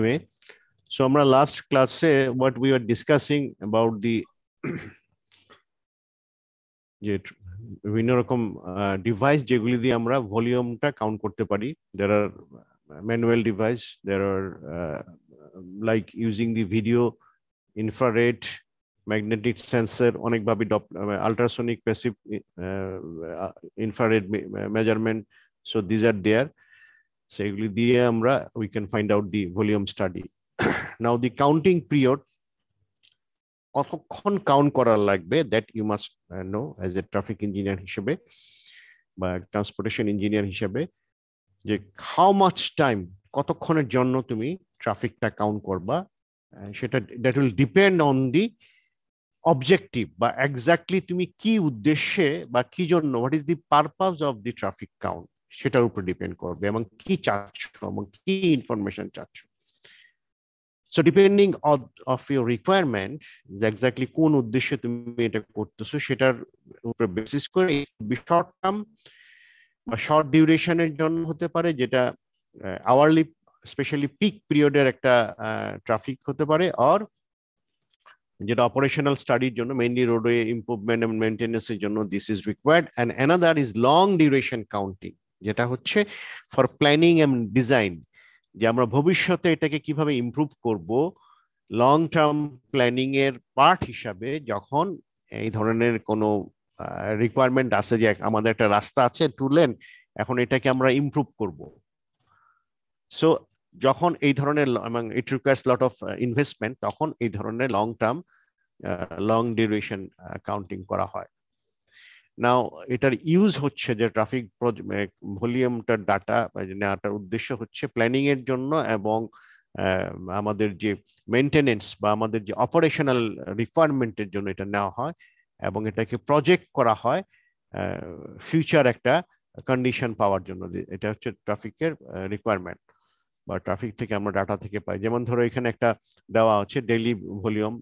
anyway, so আমরা last class what we were discussing about the যে বিভিন্ন রকম ডিভাইস যেগুলি দিয়ে আমরা ভলিউমটা কাউন্ট করতে পারি। there are manual device, there are like using the video, infrared, magnetic sensor, অনেকভাবে ultrasonic passive infrared measurement, so these are there. So এগুলি দিয়ে আমরা we can find out the volume study. Now the counting period, কতক্ষণ count করা লাগবে, that you must know as a traffic engineer হিসেবে বা transportation engineer হিসেবে, যে how much time, কতক্ষণের জন্য তুমি ট্রাফিকটা কাউন্ট করবা, সেটা that will depend on the objective বা এক্স্যাক্টলি তুমি কি উদ্দেশ্যে বা কি জন্য, what is the purpose of the traffic count, সেটার উপর ডিপেন্ড করবে এবং কি চাচ্ছ এবং কি ইনফরমেশন চাচ্ছ। So depending of your requirement, exactly কোন উদ্দেশ্যে তুমি এটা করতেছো সেটার উপর বেসিস করে শর্ট টার্ম বা শর্ট ডিউরেশনের জন্য হতে পারে, যেটা আওয়ারলি স্পেশালি পিক পিরিয়ডের একটা ট্রাফিক হতে পারে, আর যেটা অপারেশনাল স্টাডির জন্য মেইনলি রোডওয়ে ইমপ্রুভমেন্ট এন্ড মেইনটেনেন্সের জন্য this is required. And another is long duration counting, যেটা হচ্ছে ফর প্ল্যানিং এন্ড ডিজাইন, যে আমরা ভবিষ্যতে এটাকে কিভাবে ইমপ্রুভ করব, লং টার্ম প্ল্যানিং এর পার্ট হিসাবে যখন এই ধরনের কোনো রিকোয়ারমেন্ট আছে, যে আমাদের একটা রাস্তা আছে টু লেন, এখন এটাকে আমরা ইমপ্রুভ করব। সো যখন এই ধরনের এবং it requires lot of investment, তখন এই ধরনের long term long duration counting করা হয়। নাও এটার ইউজ হচ্ছে যে ট্রাফিক ভলিউমটার ডাটা নেওয়াটার উদ্দেশ্য হচ্ছে প্ল্যানিং এর জন্য এবং আমাদের যে মেইনটেনেন্স বা আমাদের যে অপারেশনাল রিকোয়ারমেন্টের জন্য এটা নেওয়া হয়, এবং এটাকে প্রজেক্ট করা হয় ফিউচার একটা কন্ডিশন পাওয়ার জন্য। এটা হচ্ছে ট্রাফিকের রিকোয়ারমেন্ট বা ট্রাফিক থেকে আমরা ডাটা থেকে পাই। যেমন ধরো এখানে একটা দেওয়া হচ্ছে ডেইলি ভলিউম,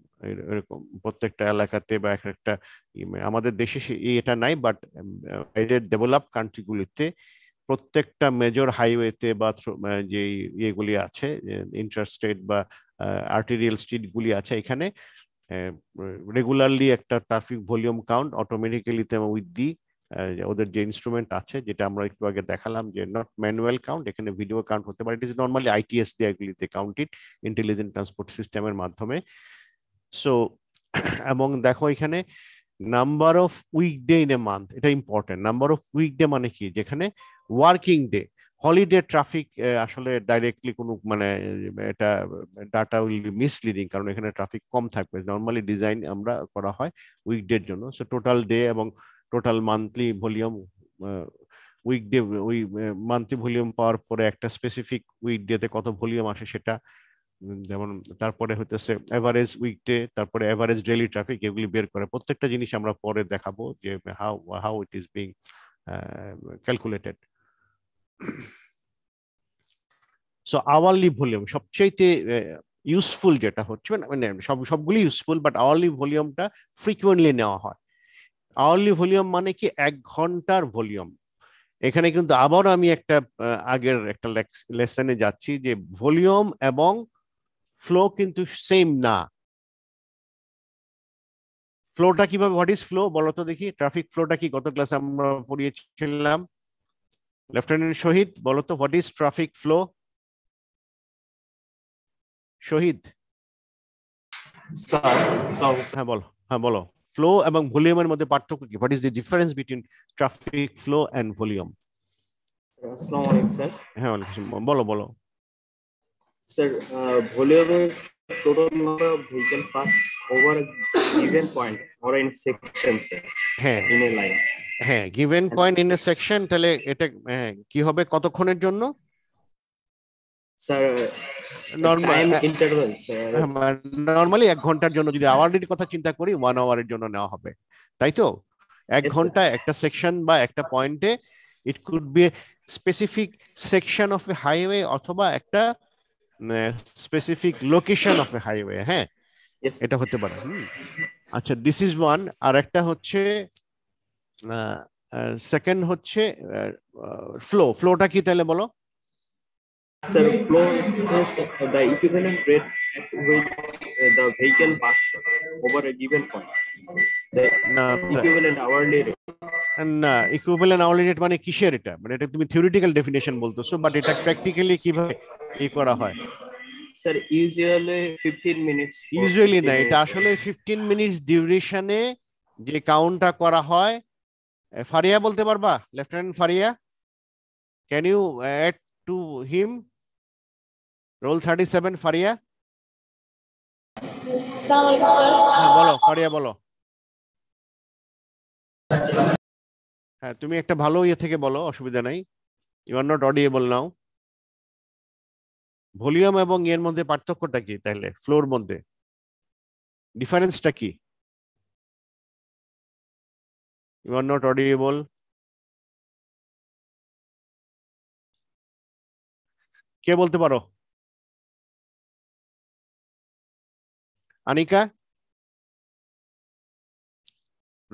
এরকম প্রত্যেকটা এলাকাতে বা একটা, আমাদের দেশে এটা নাই, বাট বাইরের ডেভেলপ কান্ট্রিগুলিতে প্রত্যেকটা মেজর হাইওয়েতে বা যে ইয়েগুলি আছে ইন্টারস্টেট বা আর্টেরিয়াল স্ট্রিট গুলি আছে, এখানে রেগুলারলি একটা traffic volume count automatically with the ওদের যে ইনস্ট্রুমেন্ট আছে, যেটা আমরা একটু আগে দেখালাম, যে নট ম্যানুয়াল কাউন্ট, এখানে ভিডিও কাউন্ট হতে পারে। ইট ইজ নর্মালি আইটিএস দিয়ে এগুলিতে কাউন্টেড ইন্টেলিজেন্ট ট্রান্সপোর্ট সিস্টেমের মাধ্যমে। সো এবং দেখো এখানে number of weekday in a month, এটা ইম্পর্টেন্ট। নাম্বার অফ উইকডে মানে কি, যেখানে ওয়ার্কিং ডে, হলিডে ট্রাফিক আসলে ডাইরেক্টলি কোনো মানে এটা ডাটা উইল বি মিসলিডিং, কারণ এখানে ট্রাফিক কম থাকবে। নর্মালি ডিজাইন আমরা করা হয় উইকডের জন্য। সো টোটাল ডে এবং টোটাল মান্থলি ভলিউম, উইকডে ওই মান্থলি ভলিউম পাওয়ার পরে একটা স্পেসিফিক উইকডেতে কত ভলিউম আসে সেটা, যেমন তারপরে হতেছে এভারেজ উইকডে, তারপরে এভারেজ ডেইলি ট্রাফিক, এগুলি বের করে। প্রত্যেকটা জিনিস আমরা পরে দেখাবো যে how it is being calculated. So hourly volume সবচেয়ে ইউজফুল যেটা হচ্ছে, মানে সবগুলি ইউজফুল, বাট আওয়ারলি ভলিউমটা ফ্রিকুয়েন্টলি নেওয়া হয়। আওয়ারলি ভলিউম মানে কি, 1 ঘন্টার ভলিউম। এখানে কিন্তু আবারও আমি একটা আগের একটা লেসনে যাচ্ছি, যে ভলিউম এবং ফ্লো কিন্তু সেম না। ফ্লোটা কিভাবে, হোয়াট ইজ ফ্লো বলো তো দেখি, ট্রাফিক ফ্লোটা কি গত ক্লাসে আমরা পড়িয়েছিলাম? লেফটেন্যান্ট শহীদ বলো তো, হোয়াট ইজ ট্রাফিক ফ্লো? শহীদ, হ্যাঁ বলো, হ্যাঁ বলো, ফ্লো এবং ভলিউমের মধ্যে পার্থক্য কি? What is the difference between traffic flow and volume? আসসালামু আলাইকুম স্যার। হ্যাঁ বলো বলো। Sir, volume is total number of vehicle pass over a given point or in section, sir. হ্যাঁ In a line. হ্যাঁ, given point in a section, তাহলে এটা কি হবে, কতক্ষণের জন্য? Sir, time interval, sir. Normally 1 ঘন্টার জন্য। যদি আওয়ারের কথা চিন্তা করি 1 আওয়ারের জন্য নেওয়া হবে, তাই তো? 1 ঘন্টা একটা সেকশন বা একটা পয়েন্টে, it could be specific section of A highway অথবা একটা specific location of A highway. হ্যাঁ, এটা হতে পারে। আচ্ছা, দিস ইজ ওয়ান। আর একটা হচ্ছে সেকেন্ড হচ্ছে ফ্লোটা কি, তাহলে বলো। Sir, flow is the equivalent rate at which the vehicle passes over a given point. The equivalent hourly rate. না, ইকুইভ্যালেন্ট আওয়ারলি রেট মানে কিসের এটা? মানে এটা তুমি থিওরিটিক্যাল ডেফিনেশন বলতেছো, বাট এটা প্র্যাকটিক্যালি কিভাবে করা হয়? Sir usually 15 minutes. ইউজুয়ালি না, এটা আসলে 15 মিনিটস ডিউরেশনে যে কাউন্টটা করা হয়। ফারিয়া বলতে পারবা? Lieutenant Faria, can you add to him roll 37? Faria, আসসালামু আলাইকুম স্যার। হ্যাঁ বলো ফারিয়া, বলো। হ্যাঁ, তুমি একটা ভালো ইয়ে থেকে বলো, অসুবিধা নাই। You are not audible now. Volume এবং এর মধ্যে পার্থক্যটা কি তাহলে? ফ্লোর মধ্যে ডিফারেন্সটা কি? You are not audible. কে বলতে পারো? আনিকা,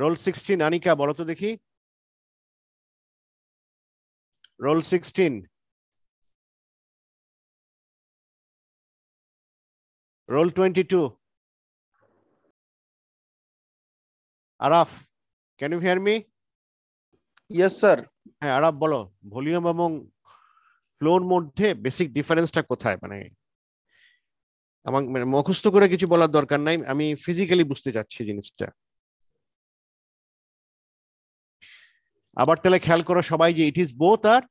রোল 16। আনিকা বলো তো দেখি, roll 16, roll 22। Araf, can you hear me? Yes sir. হ্যাঁ আরাফ বলো, ভলিউম এবং ফ্লোর মধ্যে বেসিক ডিফারেন্সটা কোথায়? মানে আমাকে মানে মুখস্থ করে কিছু বলার দরকার নাই, আমি ফিজিক্যালি বুঝতে চাচ্ছি জিনিসটা। আবার তাহলে খেয়াল করো সবাই যে it is both are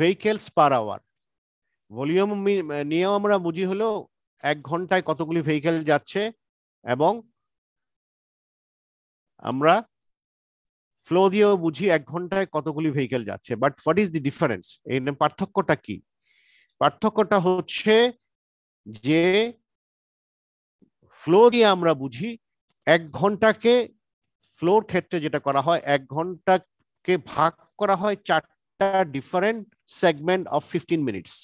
vehicles per hour. Volume নিয়েও আমরা বুঝি হলো 1 ঘন্টায় কতগুলি ভেহিকেল যাচ্ছে, এবং আমরা ফ্লো দিয়েও বুঝি 1 ঘন্টায় কতগুলি ভেহিকেল যাচ্ছে। But what is the difference? এই পার্থক্যটা কি? পার্থক্যটা হচ্ছে যে ফ্লো দিয়ে আমরা বুঝি 1 ঘন্টাকে, ফ্লোর ক্ষেত্রে যেটা করা হয় 1 ঘন্টাকে ভাগ করা হয় 4টা ডিফারেন্ট সেগমেন্ট অফ 15 মিনিটস।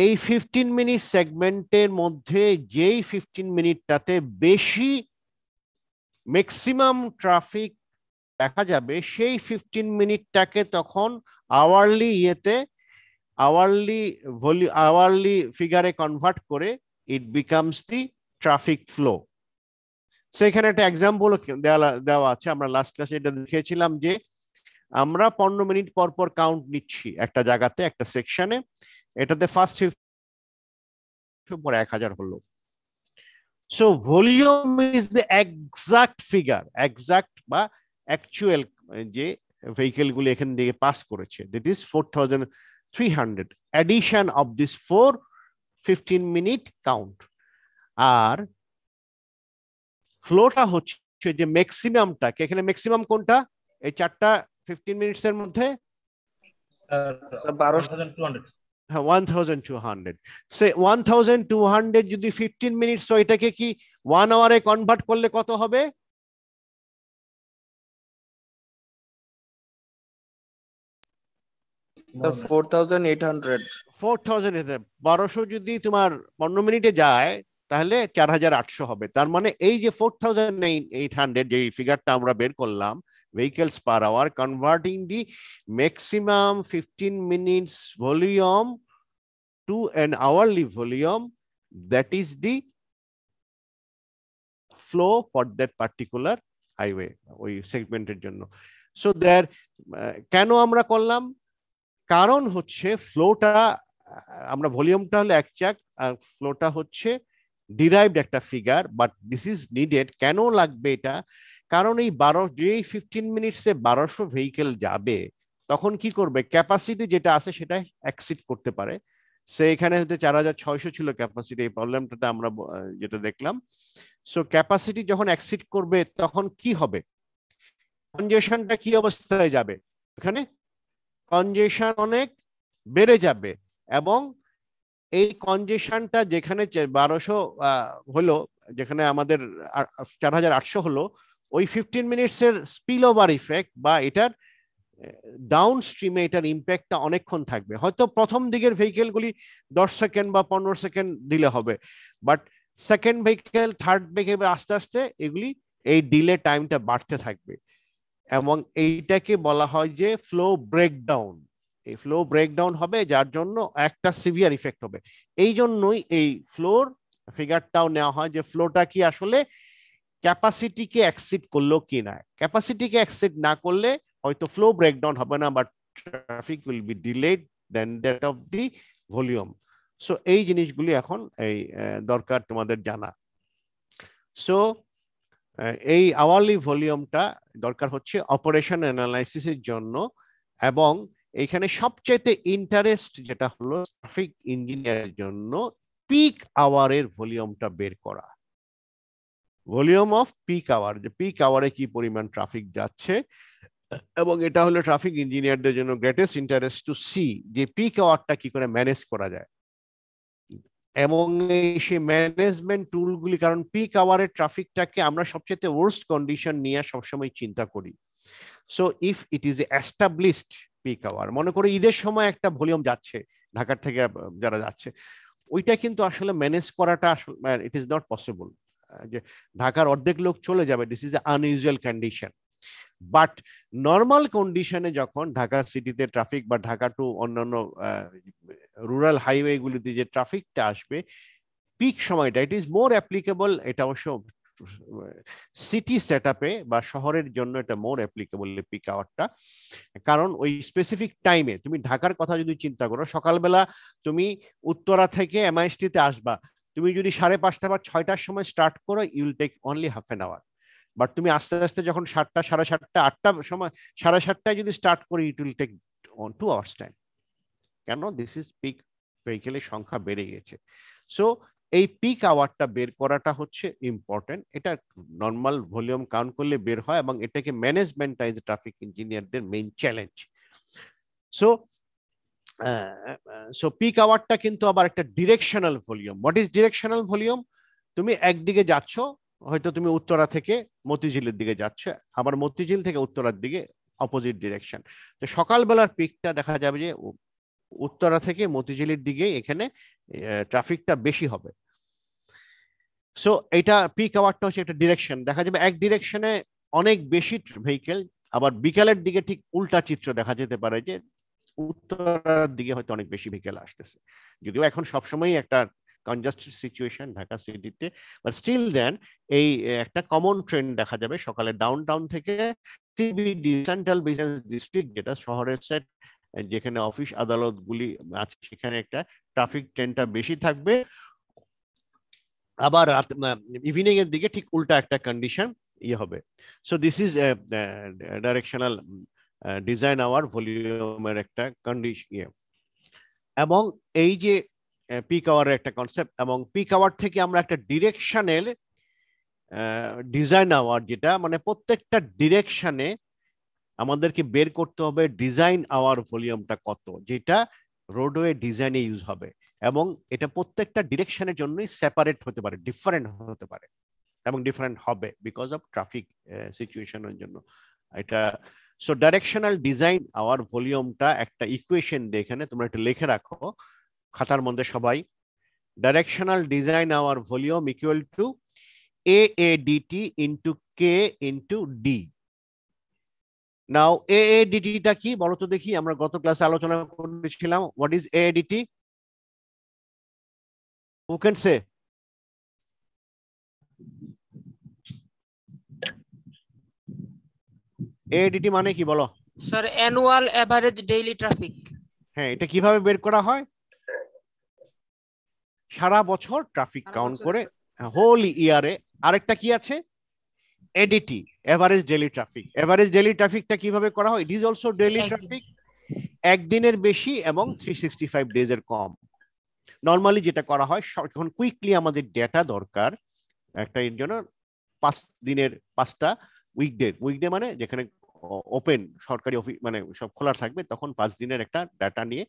এই 15 মিনিট সেগমেন্টের মধ্যে যেই 15 মিনিটটাতে বেশি ম্যাক্সিমাম ট্রাফিক দেখা যাবে, সেই 15 মিনিটটাকে তখন আওয়ারলি আওয়ারলি ফিগারে কনভার্ট করে ইট বিকামস দি ট্রাফিক ফ্লো। সেখানে একটা এক্সাম্পল দেওয়া আছে, আমরা লাস্ট ক্লাসে এটা দেখিয়েছিলাম যে আমরা 15 মিনিট পর পর কাউন্ট নিচ্ছি একটা জায়গাতে, একটা সেকশনে। এটাতে ফার্স্ট পর 1000 হলো। So volume is the exact figure, exact বা অ্যাকচুয়াল যে ভেহিকেল গুলি এখান থেকে পাস করেছে, that is 4300 addition of this 15 minute count. আর ফ্লোটা হচ্ছে যে ম্যাক্সিমামটাকে, এখানে ম্যাক্সিমাম কোনটা এই 4টা 15 মিনিটস এর মধ্যে? 1200। হ্যাঁ 1200। সে 1200 যদি 15 মিনিটস হয়, এটাকে কি 1 আওয়ারে কনভার্ট করলে কত হবে? স্যার 4800। 1200 যদি তোমার 15 মিনিটে যায় তাহলে 4800 হবে। তার মানে এই যে 4800 যে ফিগারটা আমরা বের করলাম, vehicles per hour, converting the maximum 15 minutes volume to an hourly volume, that is the flow for that particular highway, ওই সেগমেন্টের জন্য। সো দেয়ার কেন আমরা করলাম? কারণ হচ্ছে ফ্লোটা, আমরা ভলিউমটা হলো একচাক আর ফ্লোটা হচ্ছে ডিরাইভড একটা figure, but this is needed. কেন লাগবে এটা? কারণ এই 12 যেই 15 মিনিটসে 1200 ভেহিকেল যাবে, তখন কি করবে? ক্যাপাসিটি যেটা আছে সেটা এক্সিড করতে পারে। সে এখানে হতে 4600 ছিল ক্যাপাসিটি, এই প্রবলেমটাতে আমরা যেটা দেখলাম। সো ক্যাপাসিটি যখন এক্সিড করবে তখন কি হবে? কনজেশনটা কি অবস্থায় যাবে? এখানে কনজেশন অনেক বেড়ে যাবে, এবং এই কনজেশনটা যেখানে 1200 হলো, যেখানে আমাদের 4800 হলো, ওই 15 মিনিটস এর স্পিল ওভার ইফেক্ট বা এটার ডাউন স্ট্রিমে এটার ইম্প্যাক্টটা অনেকক্ষণ থাকবে। হয়তো প্রথম দিকের ভেহিকেলগুলি 10 সেকেন্ড বা 15 সেকেন্ড দিলে হবে, but second vehicle, third vehicle আস্তে আস্তে এগুলি এই ডিলে টাইমটা বাড়তে থাকবে, এবং এইটাকে বলা হয় যে ফ্লো ব্রেকডাউন। এই ফ্লো ব্রেকডাউন হবে, যার জন্য একটা সিভিয়ার ইফেক্ট হবে। এই জন্যই এই ফ্লোর ফিগারটাও নেওয়া হয় যে ফ্লোটা কি আসলে ক্যাপাসিটিকে এক্সিড করলো কি না। ক্যাপাসিটিকে এক্সিড না করলে হয়তো ফ্লো ব্রেকডাউন হবে না, but traffic will be delayed then that of the volume. So এই জিনিসগুলি এখন এই দরকার তোমাদের জানা। সো এই আওয়ারলি ভলিউমটা দরকার হচ্ছে অপারেশন অ্যানালাইসিসের জন্য, এবং এখানে সবচেয়ে ইন্টারেস্ট যেটা হলো ট্রাফিক ইঞ্জিনিয়ারের জন্য পিক আওয়ারের ভলিউমটা বের করা। ভলিউম অফ পিক আওয়ার, যে পিক আওয়ারে কি পরিমাণ ট্রাফিক যাচ্ছে, এবং এটা হলো ট্রাফিক ইঞ্জিনিয়ারদের জন্য গ্রেটেস্ট ইন্টারেস্ট টু সি যে পিক আওয়ারটা কি করে ম্যানেজ করা যায়, এবং সেই ম্যানেজমেন্ট টুলগুলি, কারণ পিক আওয়ারের ট্রাফিকটাকে আমরা সবচেয়ে ওয়ার্স্ট কন্ডিশন নিয়ে সবসময় চিন্তা করি। So if it is established peak hour, মনে করো ঈদের সময় একটা ভলিউম যাচ্ছে ঢাকার থেকে যারা যাচ্ছে, ওইটা কিন্তু আসলে ম্যানেজ করাটা ইট ইজ নট পসিবল। যে ঢাকার অর্ধেক লোক চলে যাবে, this is unusual condition. But normal কন্ডিশনে যখন ঢাকা সিটিতে ট্রাফিক বা ঢাকা টু অন্যান্য রুরাল হাইওয়ে গুলিতে যে ট্রাফিকটা আসবে পিক সময়টা, ইট ইজ মোর অ্যাপ্লিকেবল। এটা অবশ্য সিটি সেট আপে বা শহরের জন্য এটা মোর অ্যাপ্লিকেবল পিক আওয়ারটা, কারণ ওই স্পেসিফিক টাইমে তুমি ঢাকার কথা যদি চিন্তা করো, সকালবেলা তুমি উত্তরা থেকে এমআইএসটিতে আসবা, তুমি যদি 5:30 বা 6টার সময় স্টার্ট করো, you'll take only half an hour. But তুমি আস্তে আস্তে যখন 7টা, 7:30, 8টার সময়, 7:30টায় যদি স্টার্ট করি, it will take 2 hours time. কেন? দিস ইজ পিক ভেহিকেলের সংখ্যা বেড়ে গেছে। সো এই পিক আওয়ারটা বের করাটা হচ্ছে ইম্পর্টেন্ট। এটা নর্মাল ভলিউম কাউন্ট করলে বের হয়, এবং এটাকে ম্যানেজমেন্টটা ইজ ট্রাফিক ইঞ্জিনিয়ারদের মেইন চ্যালেঞ্জ। সো পিক আওয়ারটা কিন্তু আবার একটা directional volume. What is directional volume? তুমি একদিকে যাচ্ছ, হয়তো তুমি উত্তরা থেকে মতিঝিলের দিকে যাচ্ছ, আবার মতিঝিল থেকে উত্তরার দিকে অপোজিট ডিরেকশন। তো সকালবেলার পিকটা দেখা যাবে যে উত্তরা থেকে মতিঝিলের দিকে এখানে ট্রাফিকটা বেশি হবে। সো এটা পিক আওয়ারটা হচ্ছে একটা ডিরেকশন, দেখা যাবে এক ডিরেকশনে অনেক বেশি ভেহিকেল। আবার বিকালের দিকে ঠিক উল্টা চিত্র দেখা যেতে পারে, যে উত্তরার দিকে হয়তো অনেক বেশি ভেহিকেল আসতেছে, যদিও এখন সবসময় একটা কনজাস্টেড সিচুয়েশন ঢাকা সিটিতে, বাট স্টিল দেন এই একটা কমন ট্রেন্ড দেখা যাবে সকালে ডাউন টাউন থেকে সিবিডি, সেন্ট্রাল বিজনেস ডিস্ট্রিক্ট, যেটা শহরের সেট, যেখানে অফিস আদালত গুলি আছে, সেখানে একটা ট্রাফিক ট্রেনটা বেশি থাকবে। আবার ইভিনিং এর দিকে ঠিক উল্টা একটা কন্ডিশন হবে। So this is directional design hour ভলিউমের একটা কন্ডিশন। এবং এই যে পিক আওয়ারের একটা কনসেপ্ট, এবং পিক আওয়ার থেকে আমরা একটা ডিরেকশনাল ডিজাইন আওয়ার, যেটা মানে প্রত্যেকটা ডিরেকশনে আমাদেরকে বের করতে হবে ডিজাইন আওয়ার ভলিউমটা কত, যেটা রোডওয়ে ডিজাইনে ইউজ হবে, এবং এটা প্রত্যেকটা ডিরেকশনের জন্যই সেপারেট হতে পারে, ডিফারেন্ট হতে পারে, এবং ডিফারেন্ট হবে বিকজ অফ ট্রাফিক সিচুয়েশনের জন্য এটা। সো ডাইরেকশনাল ডিজাইন আওয়ার ভলিউমটা একটা ইকুয়েশন দিয়ে এখানে তোমরা একটা লিখে রাখো খাতার মধ্যে সবাই। Directional design hour volume equal to AADT into K into D। Now AADT টা কি বলো তো দেখি, আমরা গত ক্লাসে আলোচনা করেছিলাম। What is AADT? Who can say? AADT মানে কি বলো? Sir annual average daily traffic. হ্যাঁ, এটা কিভাবে বের করা হয়? সারা বছর ট্রাফিক কাউন্ট করে হোল ইয়ারে। আরেকটা কি আছে? ADT, average daily traffic. Average daily ট্রাফিকটা কিভাবে করা হয়? It is also daily traffic, একদিনের বেশি এবং 365 ডেজ এর কম। নরমালি যেটা করা হয়, যখন কুইকলি আমাদের ডেটা দরকার একটা এর জন্য, 5 দিনের 5টা উইকডে মানে যেখানে ওপেন সরকারি অফিস মানে সব খোলা থাকবে, তখন 5 দিনের একটা ডাটা নিয়ে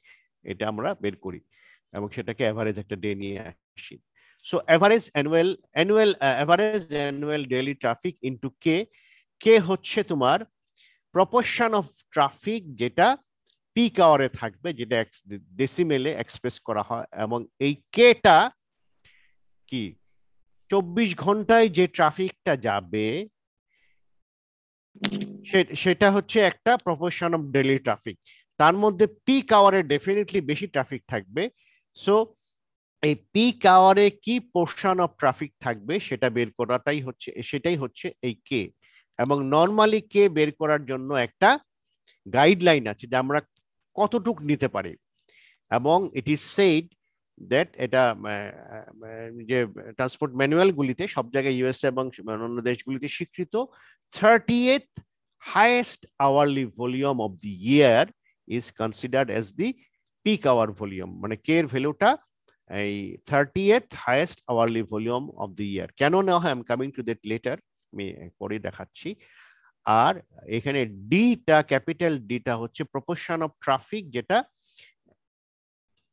এটা আমরা বের করি, এবং সেটাকে এভারেজ একটা ডে নিয়ে আসি। So average annual daily traffic into K হচ্ছে তোমার proportion of traffic যেটা পিক আওয়ারে থাকবে, যেটা ডেসিমেলে এক্সপ্রেস করা হয়, এবং এই Kটা কি 24 ঘন্টায় যে ট্রাফিকটা যাবে সেটা হচ্ছে একটা প্রপোর্শন অফ ডেইলি ট্রাফিক। তার মধ্যে পিক আওয়ারে ডেফিনেটলি বেশি ট্রাফিক থাকবে। সো এই পিক আওয়ারে কি পোর্শন অফ ট্রাফিক থাকবে সেটা বের করাটাই হচ্ছে, সেটাই হচ্ছে এই কে। এবং নর্মালি কে বের করার জন্য একটা গাইডলাইন আছে যে আমরা কতটুক নিতে পারি, এবং ইট ইজ সেইড দ্যাট এটা যে ট্রান্সপোর্ট ম্যানুয়াল গুলিতে সব জায়গায় ইউএসএ এবং অন্য দেশগুলিতে স্বীকৃত 30th highest hourly volume of the year is considered as the peak hour volume, মানে কে এর ভ্যালুটা এই 30th highest hourly volume of the year। কেন নেওয়া হয়, I am coming to that letter, আমি পরে দেখাচ্ছি। আর এখানে ডিটা, ক্যাপিটাল ডিটা হচ্ছে প্রপোর্শন অফ ট্রাফিক যেটা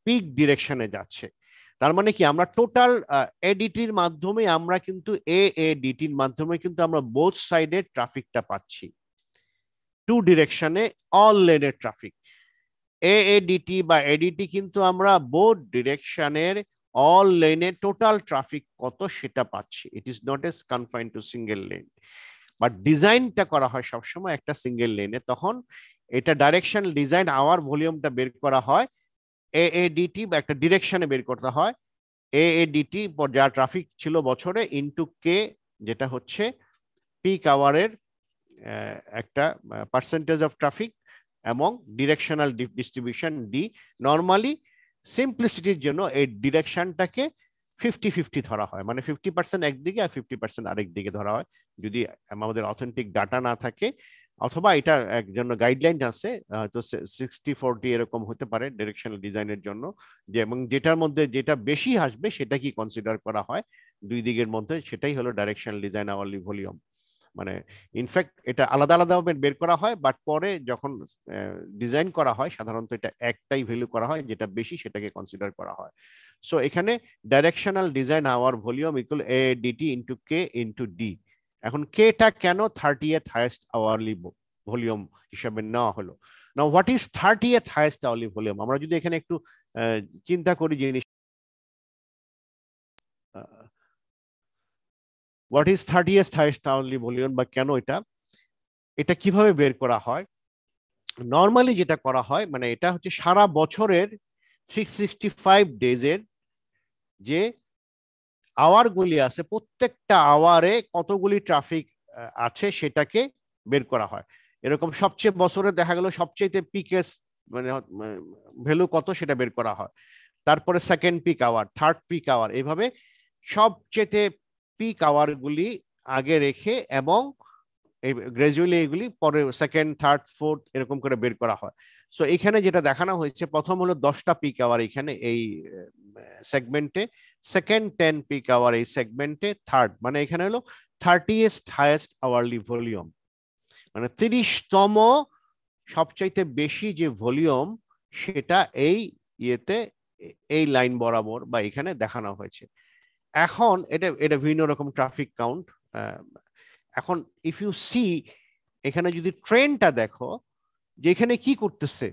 পিক ডিরেকশনে যাচ্ছে। তার মানে কি আমরা টোটাল এডিটির মাধ্যমে আমরা কিন্তু এডিটির মাধ্যমে কিন্তু আমরা বোথ সাইডের ট্রাফিকটা পাচ্ছি, টু ডিরেকশনে অল লেনের ট্রাফিক। এডিটি বা এডিটি কিন্তু আমরা বোথ ডিরেকশনের অল লেনে টোটাল ট্রাফিক কত সেটা পাচ্ছি। It is not S confined two single lane, but ডিজাইনটা করা হয় সবসময় একটা সিঙ্গেল লেনে, তখন এটা ডাইরেকশনাল ডিজাইন আওয়ার ভলিউমটা বের করা হয় এডিটি বা একটা ডিরেকশনে বের করতে হয়। এডিটি যা ট্রাফিক ছিল বছরে ইনটু কে, যেটা হচ্ছে পিক আওয়ারের একটা পার্সেন্টেজ অফ ট্রাফিক, এবং ডিরেকশনাল ডিস্ট্রিবিউশন ডি। নর্মালি সিম্পলিসিটির জন্য এই ডিরেকশনটাকে 50-50 ধরা হয়, মানে 50% একদিকে আর 50% আরেক দিকে ধরা হয় যদি আমাদের অথেন্টিক ডাটা না থাকে, অথবা এটা জন্য গাইডলাইন আছে তো 60-40 এরকম হতে পারে ডিরেকশনাল ডিজাইনের জন্য, যে এবং যেটার মধ্যে যেটা বেশি আসবে সেটা কি কনসিডার করা হয় দুই দিকের মধ্যে, সেটাই হলো ডাইরেকশনাল ডিজাইন আওয়ারলি ভলিউম। মানে ইনফ্যাক্ট এটা আলাদা আলাদাভাবে বের করা হয়, বাট পরে যখন ডিজাইন করা হয় সাধারণত এটা একটাই ভ্যালু করা হয়, যেটা বেশি সেটাকে কনসিডার করা হয়। সো এখানে directional design hour volume equal A DT into K into D. এখন কেটা কেন 30th হাইয়েস্ট আওয়ারলি ভলিউম হিসাবে নেওয়া হলো? Now what is 30th highest hourly volume? আমরা যদি এখানে একটু চিন্তা করি জিনিস, what is 30th highest hourly volume বা কেন এটা কিভাবে বের করা হয়? নর্মালি যেটা করা হয়, মানে এটা হচ্ছে সারা বছরের 365 ডেজের যে আওয়ার গুলি আছে, প্রত্যেকটা আওয়ারে কতগুলি ট্রাফিক আছে সেটাকে বের করা হয়। এরকম সবচেয়ে বছরে দেখা গেল সবচেয়ে পিকেস্ট মানে ভ্যালু কত সেটা বের করা হয়, তারপরে second peak hour, third peak hour, এইভাবে সবচেয়ে পিক আওয়ার গুলি আগে রেখে এবং গ্রাজুয়ালি এগুলি পরে সেকেন্ড, থার্ড, ফোর্থ এরকম করে বের করা হয়। সো এখানে যেটা দেখানো হয়েছে, প্রথম হলো 10টা পিক আওয়ার এখানে এই সেগমেন্টে, সেকেন্ড 10 পিক আওয়ার এই সেগমেন্টে, থার্ড মানে এখানে হলো 30th হাইয়েস্ট আওয়ারলি ভলিউম, মানে 30তম সবচাইতে বেশি যে ভলিউম সেটা এই ইয়েতে এই লাইন বরাবর বা এখানে দেখানো হয়েছে। এখন এটা ভিন্ন রকম ট্রাফিক কাউন্ট। এখন ইফ ইউ সি এখানে যদি ট্রেনটা দেখো যে এখানে কি করতেছে,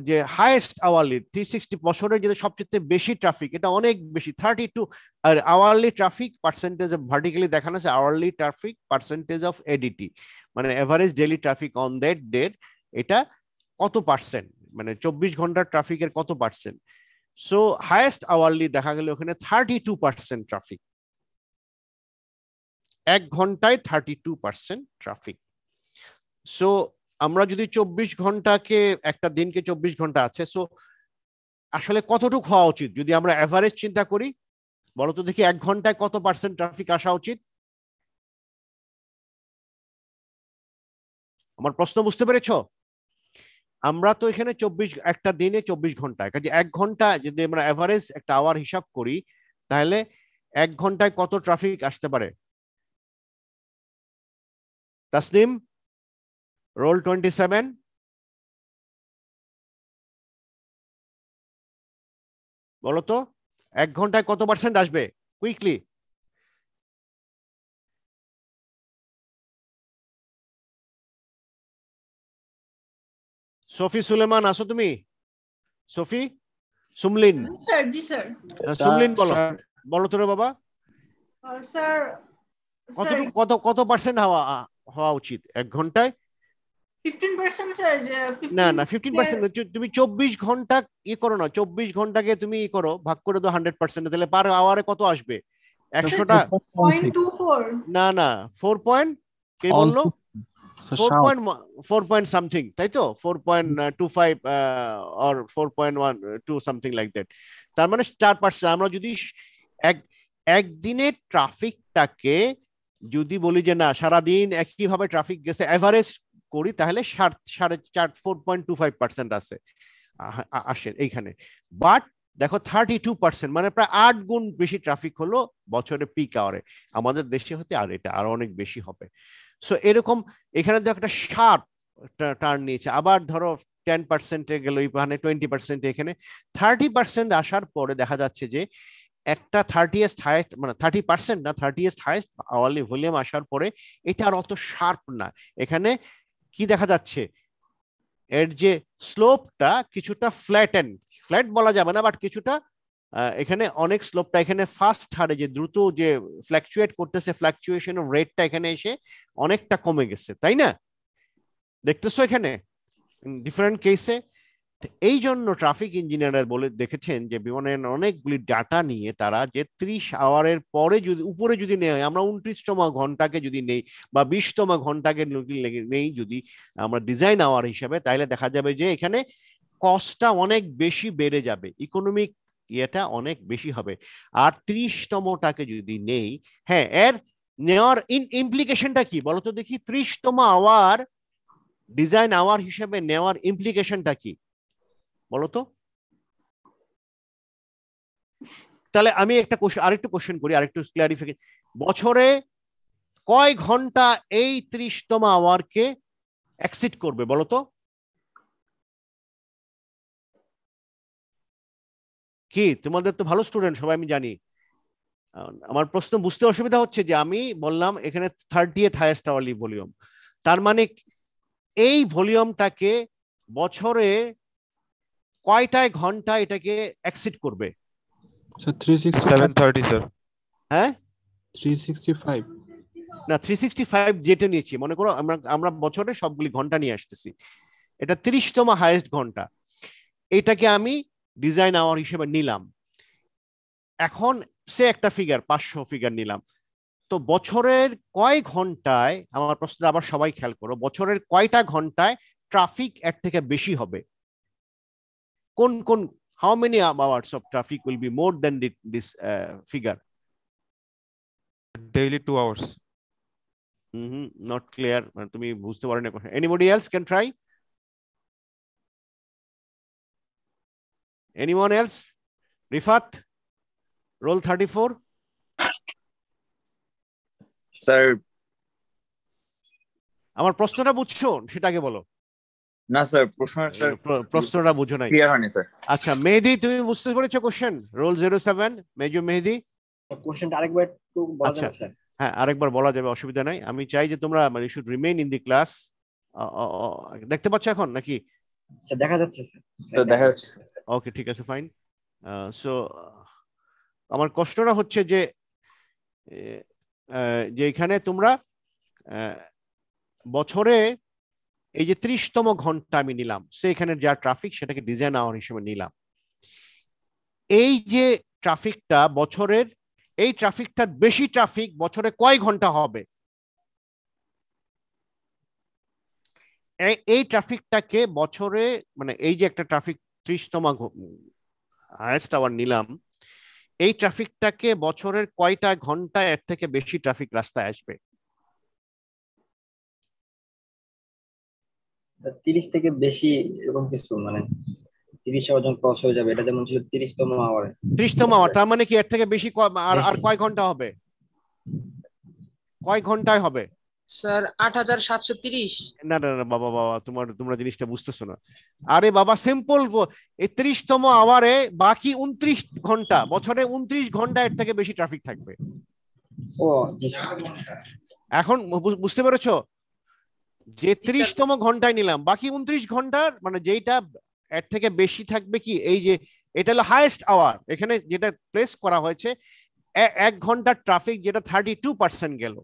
যে হাইয়েস্ট আওয়ারলি 360 বছরের যেটা সবচেয়ে বেশি ট্রাফিক, এটা অনেক বেশি 32, আর hourly traffic percentage of vertically দেখানো আছে hourly traffic percentage of ADT, মানে average daily traffic on that date, এটা কত পার্সেন্ট, মানে 24 ঘন্টার ট্রাফিকের কত পার্সেন্ট। সো হাইয়েস্ট আওয়ারলি দেখা গেল ওখানে 32% ট্রাফিক, 1 ঘন্টায় 32% ট্রাফিক। সো আমরা যদি 24 ঘন্টাকে, একটা দিনকে 24 ঘন্টা আছে, সো আসলে কতটুকু হওয়া উচিত যদি আমরা এভারেজ চিন্তা করি, বলতো দেখি 1 ঘন্টায় কত পার্সেন্ট ট্রাফিক আসা উচিত? আমার প্রশ্ন বুঝতে পেরেছো? আমরা তো এখানে একটা দিনে 24 ঘন্টায়, কাজে 1 ঘন্টা যদি আমরা এভারেজ একটা আওয়ার হিসাব করি, তাহলে 1 ঘন্টায় কত ট্রাফিক আসতে পারে? তাসনিম, রোল 27, বলো তো 1 ঘন্টায় কত পার্সেন্ট আসবে কুইকলি? সফি সুলেমান আছো তুমি? সফি, সুমলিন, স্যার জি স্যার। সুমলিন বলো, বলো তো রে বাবা, স্যার কতটুকু কত পার্সেন্ট হওয়া উচিত 1 ঘন্টায়? 15% স্যার, না না 15% তুমি 24 ঘন্টা করো না, 24 ঘন্টাকে তুমি করো ভাগ করে দাও 100%, তাহলে পার আওয়ারে কত আসবে? 100টা 0.24 না না 4 পয়েন্ট কে বললো 4 পয়েন্ট সামথিং, তাই তো 4.25 or 4.12 সামথিং লাইক দ্যাট। তার মানে 4%। আমরা যদি একদিনের ট্রাফিকটাকে যদি বলি যে না সারাদিন একইভাবে ট্রাফিক গেছে এভারেজ করি, তাহলে 4.25% আসে এইখানে। বাট দেখো 32%, মানে প্রায় 8 গুণ বেশি ট্রাফিক হলো বছরে পিক আওয়ারে। আমাদের দেশে হতে আর এটা আরো অনেক বেশি হবে। সো এরকম এখানে দেখো একটা শার্প টার্ন নিয়েছে। আবার ধরো 10% গেল, এখানে 20%, এখানে 30% আসার পরে দেখা যাচ্ছে যে একটা 30th হাইয়েস্ট, মানে 30% না 30th হাইয়েস্ট আওয়ারলি ভলিউম আসার পরে এটা আর অত শার্প না। এখানে কি দেখা যাচ্ছে, এর যে স্লোপটা কিছুটা ফ্ল্যাট বলা যাবে না, বাট কিছুটা এখানে অনেক স্লোপটা এখানে ফার্স্ট হারে যে দ্রুত যে ফ্ল্যাকচুয়েট করতেছে, ফ্ল্যাকচুয়েশন রেটটা এখানে এসে অনেকটা কমে গেছে, তাই না? দেখতেছো এখানে ডিফারেন্ট কেসে। এই জন্য ট্রাফিক ইঞ্জিনিয়ার বলে দেখেছেন যে বিমানের অনেকগুলি ডাটা নিয়ে তারা যে 30 আওয়ারের পরে যদি উপরে যদি নেই, আমরা 29তম ঘন্টাকে যদি নেই বা 20তম ঘন্টাকে নেই যদি আমরা ডিজাইন আওয়ার হিসাবে, তাহলে দেখা যাবে যে এখানে কস্টটা অনেক বেশি বেড়ে যাবে, ইকোনমিক ইয়েটা অনেক বেশি হবে। আর 30তমটাকে যদি নেই, হ্যাঁ, এর নেওয়ার ইমপ্লিকেশনটা কি বলতো দেখি? 30তম আওয়ার ডিজাইন আওয়ার হিসেবে নেওয়ার ইমপ্লিকেশনটা কি বলতো? তাহলে আমি আরেকটু কোশ্চেন করি, আরেকটু ক্লারিফিকেশন। বছরে কয় ঘন্টা এই 30তম আওয়ারকে এক্সিড করবে বলতো? কি তোমাদের তো ভালো স্টুডেন্ট সবাই, আমি জানি। আমার প্রশ্ন বুঝতে অসুবিধা হচ্ছে যে আমি বললাম এখানে 30th হাইয়েস্ট আওয়ারলি ভলিউম, তার মানে এই ভলিউমটাকে বছরে কয়টায় ঘন্টা এটাকে এক্সিড করবে? Sir 36730 sir. হ্যাঁ 365 না 365 যেটা নিয়েছি, মনে করো আমরা বছরে সবগুলি ঘন্টা নিয়ে আসতেছি, এটা 30তম হাইয়েস্ট ঘন্টা, এটাকে আমি ডিজাইন আওয়ার হিসেবে নিলাম। এখন সে একটা ফিগার 500 ফিগার নিলাম, তো বছরের কয় ঘন্টায়, আমার প্রশ্নটা আবার সবাই খেয়াল করো, বছরের কয়টা ঘন্টায় ট্রাফিক এর থেকে বেশি হবে? কোন how many hours of traffic will be more than this figure? daily 2 hours. Not clear, তুমি বুঝতে পারো না। Anybody else can try? Anyone else? Rifat, roll 34. Sir আমার প্রশ্নটা বুঝছো সেটাকে বলো। না স্যার প্রশ্নটা বুঝো নাই, ক্লিয়ার হয়নি স্যার। আচ্ছা মেহেদি তুমি বুঝতে পেরেছো কোশ্চেন? রোল 07 মেজর মেহেদি। কোশ্চেনটা আরেকবার একটু বলা যাবে স্যার? হ্যাঁ আরেকবার বলা যাবে, অসুবিধা নাই। আমি চাই যে তোমরা মানে should remain in the class. দেখতে পাচ্ছ এখন নাকি? স্যার দেখা যাচ্ছে স্যার। দেখা যাচ্ছে। ওকে ঠিক আছে ফাইন। সো আমার কষ্টটা হচ্ছে যে এখানে তোমরা বছরে এই যে 30তম ঘন্টা আমি নিলাম, সেখানে যা ট্রাফিক সেটাকে ডিজাইন আওয়ার হিসেবে নিলাম। এই যে ট্রাফিকটা বছরের, এই ট্রাফিকটার বেশি ট্রাফিক বছরে কয় ঘন্টা হবে? এই ট্রাফিকটাকে বছরে, মানে এই যে একটা ট্রাফিক 30তম হাইয়েস্ট আওয়ার নিলাম, এই ট্রাফিকটাকে বছরের কয়টা ঘন্টা এর থেকে বেশি ট্রাফিক রাস্তায় আসবে? 30 থেকে বেশি এরকম কিছু, মানে 30 আওয়ার যখন ক্রস হয়ে যাবে, এটা যেমন ছিল 30তম আওয়ারে। 30তম আওয়ার তার মানে কি এর থেকে বেশি আর কয় ঘন্টা হবে? কয় ঘন্টায় হবে স্যার? 8730। না না না বাবা তোমরা জিনিসটা বুঝতেছো না। আরে বাবা সিম্পল, এই 30তম আওয়ারে বাকি 29 ঘন্টা, বছরে 29 ঘন্টা এর থেকে বেশি ট্রাফিক থাকবে। ও জি স্যার। এখন বুঝতে পেরেছো যে 30তম ঘন্টায় নিলাম, বাকি 29 ঘন্টার মানে যেটা এর থেকে বেশি থাকবে কি, এই যে এটা হলো হাইয়েস্ট আওয়ার, এখানে যেটা প্লেস করা হয়েছে 1 ঘন্টার ট্রাফিক যেটা 32% গেল।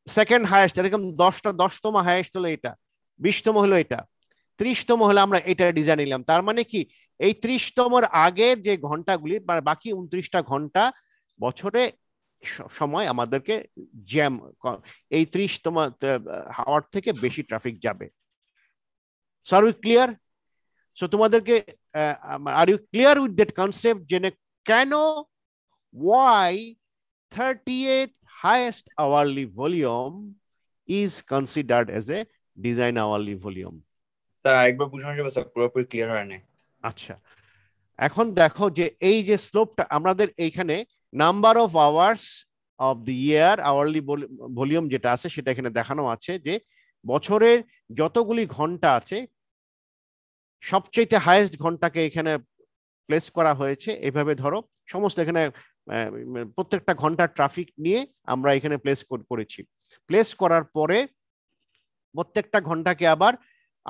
সেকেন্ড হাইয়েস্ট এরকম 10তম হাইয়েস্ট হলো এটা, 20তম হলো এটা, 30তম হলো আমরা এটা ডিজাইন নিলাম। তার মানে কি এই 30তমর আগের যে ঘন্টাগুলি বাকি 29টা ঘন্টা বছরে সময় আমাদেরকে জ্যাম এই 30তম হাওয়ার থেকে বেশি ট্রাফিক যাবে। So are we clear? So তোমাদেরকে are you clear with that concept যে কেন why 38th highest hourly volume is considered as a design hourly volume? Sir একবার বুঝানো যাবে স্যার, পুরোপুরি ক্লিয়ার হয় না। আচ্ছা, এখন দেখো যে এই যে স্লোপটা আমাদের এইখানে number of hours of the year hourly volume যেটা আছে সেটা এখানে দেখানো আছে যে বছরের যতগুলি ঘন্টা আছে সবচেয়ে হাইয়েস্ট ঘন্টাকে এখানে প্লেস করা হয়েছে। এভাবে ধরো সমস্ত এখানে প্রত্যেকটা ঘন্টার ট্রাফিক নিয়ে আমরা এখানে প্লেস করেছি। প্লেস করার পরে প্রত্যেকটা ঘন্টাকে আবার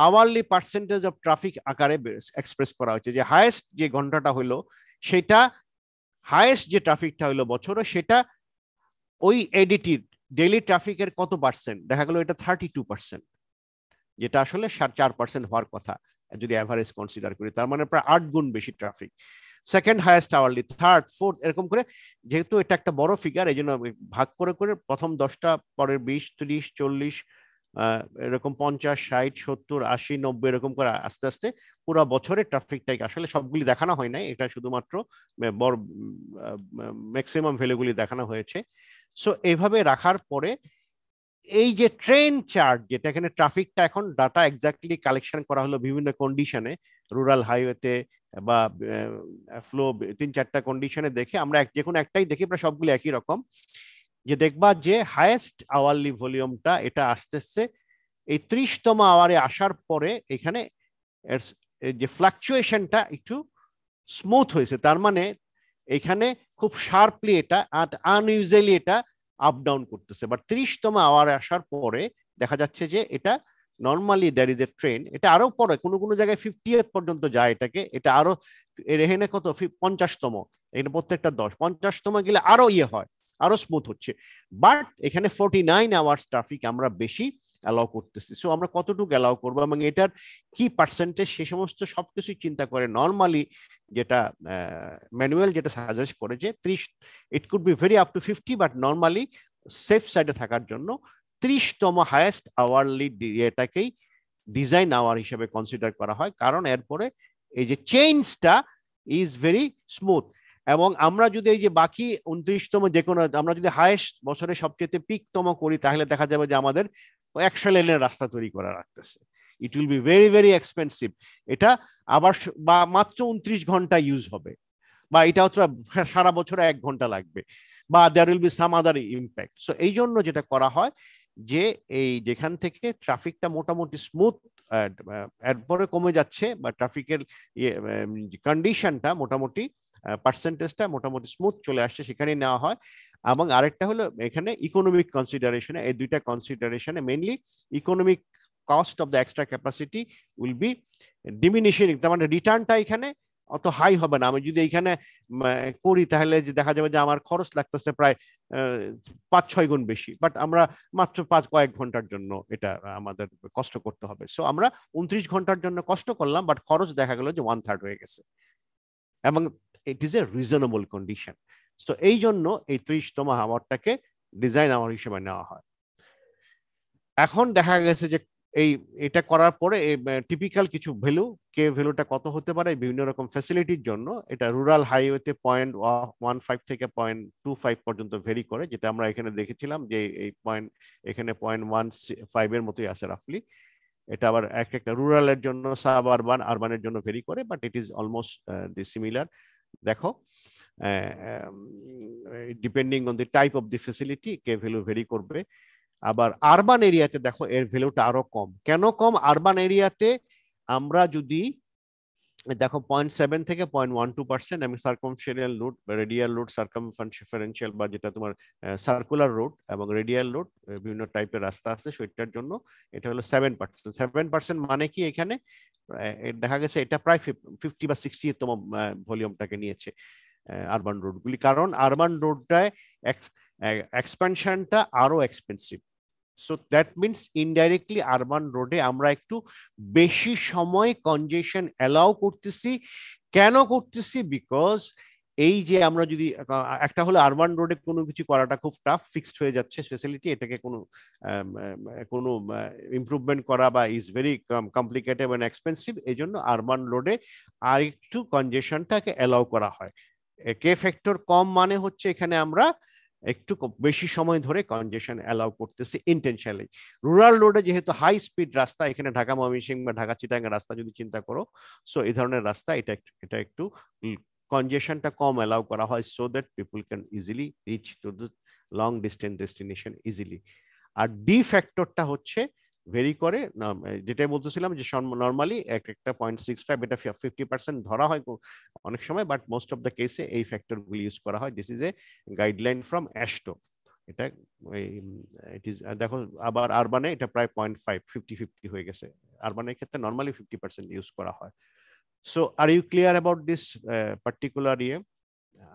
আওয়ারলি পার্সেন্টেজ অফ ট্রাফিক আকারে এক্সপ্রেস করা হয়েছে, যে হাইয়েস্ট যে ঘন্টাটা হলো সেটা হাইয়েস্ট যে ট্রাফিকটা হলো বছরে সেটা ওই এডিটির ডেইলি ট্রাফিকের কত পার্সেন্ট দেখা গেল এটা 32%, যেটা আসলে 4% হওয়ার কথা যদি অ্যাভারেজ কনসিডার করি। তার মানে প্রায় 8 গুণ বেশি traffic. Second highest hourly, third, fourth, এরকম করে যেহেতু এটা একটা বড় ফিগার এই জন্য ভাগ করে করে প্রথম 10টা, পরের 20, 30, 40, এরকম 50, 60, 70, 80, 90 এরকম করে আস্তে আস্তে পুরো বছরের ট্রাফিকটাই আসলে সবগুলি দেখানো হয় নাই, এটা শুধুমাত্র বড় ম্যাক্সিমাম ভ্যালুগুলি দেখানো হয়েছে। সো এইভাবে রাখার পরে এই যে ট্রেন চার্ট যেটা এখানে ট্রাফিকটা এখন ডাটা এক্স্যাক্টলি কালেকশন করা হলো বিভিন্ন কন্ডিশনে, রুরাল হাইওয়েতে বা ফ্লো 3-4টা কন্ডিশনে দেখে আমরা যে কোনো একটাই দেখি প্রায় সবগুলো একই রকম, যে দেখবা যে হাইয়েস্ট আওয়ারলি ভলিউমটা এটা আসতেছে এই 30তম আওয়ারে আসার পরে এখানে যে ফ্লাকচুয়েশনটা একটু স্মুথ হয়েছে। তার মানে এখানে খুব শার্পলি এটা আনইউজুয়ালি এটা আপ ডাউন করতেছে। বাট 30তম আওয়ারে আসার পরে দেখা যাচ্ছে যে এটা normally there is a train, এটা আরো পরে কোনো কোনো জায়গায় 50th পর্যন্ত যায় এটাকে, এটা আরো এখানে কত 50তম, এখানে প্রত্যেকটা 10, 50তম গেলে আরো ইয়ে হয়, আরো স্মুথ হচ্ছে। বাট এখানে 49 আওয়ার্স ট্রাফিক আমরা বেশি অ্যালাউ করতেছি। সো আমরা কতটুকু অ্যালাউ করবো এবং এটার কি পার্সেন্টেজ সে সমস্ত সবকিছু চিন্তা করে নর্মালি যেটা ম্যানুয়াল যেটা সাজেস্ট করে যে 30, it could be very up to 50, but normally safe সাইডে থাকার জন্য 30তম হাইয়েস্ট আওয়ারলি এটাকেই ডিজাইন আওয়ার হিসেবে কনসিডার করা হয়, কারণ এরপরে এই যে চেঞ্জটা ইজ ভেরি স্মুথ। এবং আমরা যদি এই যে বাকি 29তম যে কোনো আমরা যদি হাইয়েস্ট বছরে সবচেয়ে পিকতম করি তাহলে দেখা যাবে যে আমাদের 100 লেনের রাস্তা তৈরি করা রাখতেছে। It will be very very expensive. এটা আবার বা মাত্র 29 ঘন্টা ইউজ হবে, বা এটা সারা বছরে 1 ঘন্টা লাগবে, বা there will be some other impact. So এই জন্য যেটা করা হয় যে এই যেখান থেকে ট্রাফিকটা মোটামুটি স্মুথ এরপরে কমে যাচ্ছে বা ট্রাফিকের কন্ডিশনটা মোটামুটি পার্সেন্টেজটা মোটামুটি স্মুথ চলে আসছে সেখানে নেওয়া হয়। এবং আরেকটা হলো এখানে ইকোনমিক কনসিডারেশনে, এই দুইটা কনসিডারেশনে mainly economic cost of the extra capacity will be diminishing, তার মানে রিটার্নটা এখানে অত হাই হবে না। আমি যদি এখানে করি তাহলে যে দেখা যাবে যে আমার খরচ লাগতেছে প্রায় 5-6 গুণ বেশি, বাট আমরা মাত্র কয়েক ঘন্টার জন্য এটা আমাদের কষ্ট করতে হবে। সো আমরা 29 ঘন্টার জন্য কষ্ট করলাম, বাট খরচ দেখা গেল যে 1/3 হয়ে গেছে, এবং it is a reasonable condition. So এই জন্য এই 30তম আওয়ারটাকে ডিজাইন আওয়ার হিসেবে নেওয়া হয়। এখন দেখা গেছে যে এটা করার পরে টিপিক্যাল কিছু ভ্যালু, কে ভ্যালুটা কত হতে পারে বিভিন্ন রকম ফ্যাসিলিটির জন্য, এটা রুরাল হাইওয়েতে 0.15 থেকে 0.25 পর্যন্ত ভেরি করে, যেটা আমরা এখানে দেখেছিলাম যে এই এখানে 0.15 এর মতোই আছে রাফলি। এটা আবার একটা রুরালের জন্য সাব আরবান, আরবানের জন্য ভেরি করে, but it is almost the similar. দেখো depending on the type of the facility কে ভ্যালু ভেরি করবে। আবার আরবান এরিয়াতে দেখো এর ভ্যালুটা আরো কম। কেন কম? আরবান এরিয়াতে আমরা যদি দেখো 0.7 থেকে 0.12% আমি সার্কামফারেন্সিয়াল রুট, রেডিয়াল রুট, সার্কামফারেন্সিয়াল বা যেটা তোমার সার্কুলার রুট এবং রেডিয়াল রুট বিভিন্ন টাইপের রাস্তা আছে, সেটার জন্য এটা হলো 7%। 7% মানে কি এখানে দেখা গেছে এটা প্রায় 50 বা 60তম ভলিউমটাকে নিয়েছে আরবান রোডগুলি, কারণ আরবান রোডটায় এক্সপেনশনটা আরো expensive. So that means indirectly urban রোডে আমরা একটু বেশি সময় কনজেশন অ্যালাউ করতেছি। কেন করতেছি? বিকজ এই যে আমরা যদি একটা হলো আরবান রোডে কোনো কিছু করাটা খুব টাফ, ফিক্সড হয়ে যাচ্ছে ফ্যাসিলিটি, এটাকে কোনো ইমপ্রুভমেন্ট করা বা is very complicated and expensive. এই জন্য আরবান রোডে আর একটু কনজেশনটাকে অ্যালাউ করা হয়। কে ফ্যাক্টর কম মানে হচ্ছে এখানে আমরা একটু বেশি সময় ধরে কনজেশন অ্যালাউ করতেছি ইন্টেনশনালি। রুরাল রোডে যেহেতু হাই স্পিড রাস্তা, এখানে ঢাকা ময়মনসিংহ বা ঢাকা চিটাগাং রাস্তা যদি চিন্তা করো, সো এই ধরনের রাস্তা এটা একটু কনজেশনটা কম অ্যালাউ করা হয়, so that people can easily reach to the long distance destination easily. আর ডি ফ্যাক্টরটা হচ্ছে ভেরি করে, যেটা বলতেছিলাম যে নর্মালি একটা 0.65, এটা 50% ধরা হয় অনেক সময়, বাট মোস্ট অফ দ্য কেসে এই ফ্যাক্টর গুলি ইউজ করা হয়। This is a guideline from AASHTO. এটা ইট ইজ, দেখো আবার আরবানে এটা প্রায় 0.5, 50-50 হয়ে গেছে। আরবানের ক্ষেত্রে নর্মালি 50% ইউজ করা হয়। So are you clear about this particular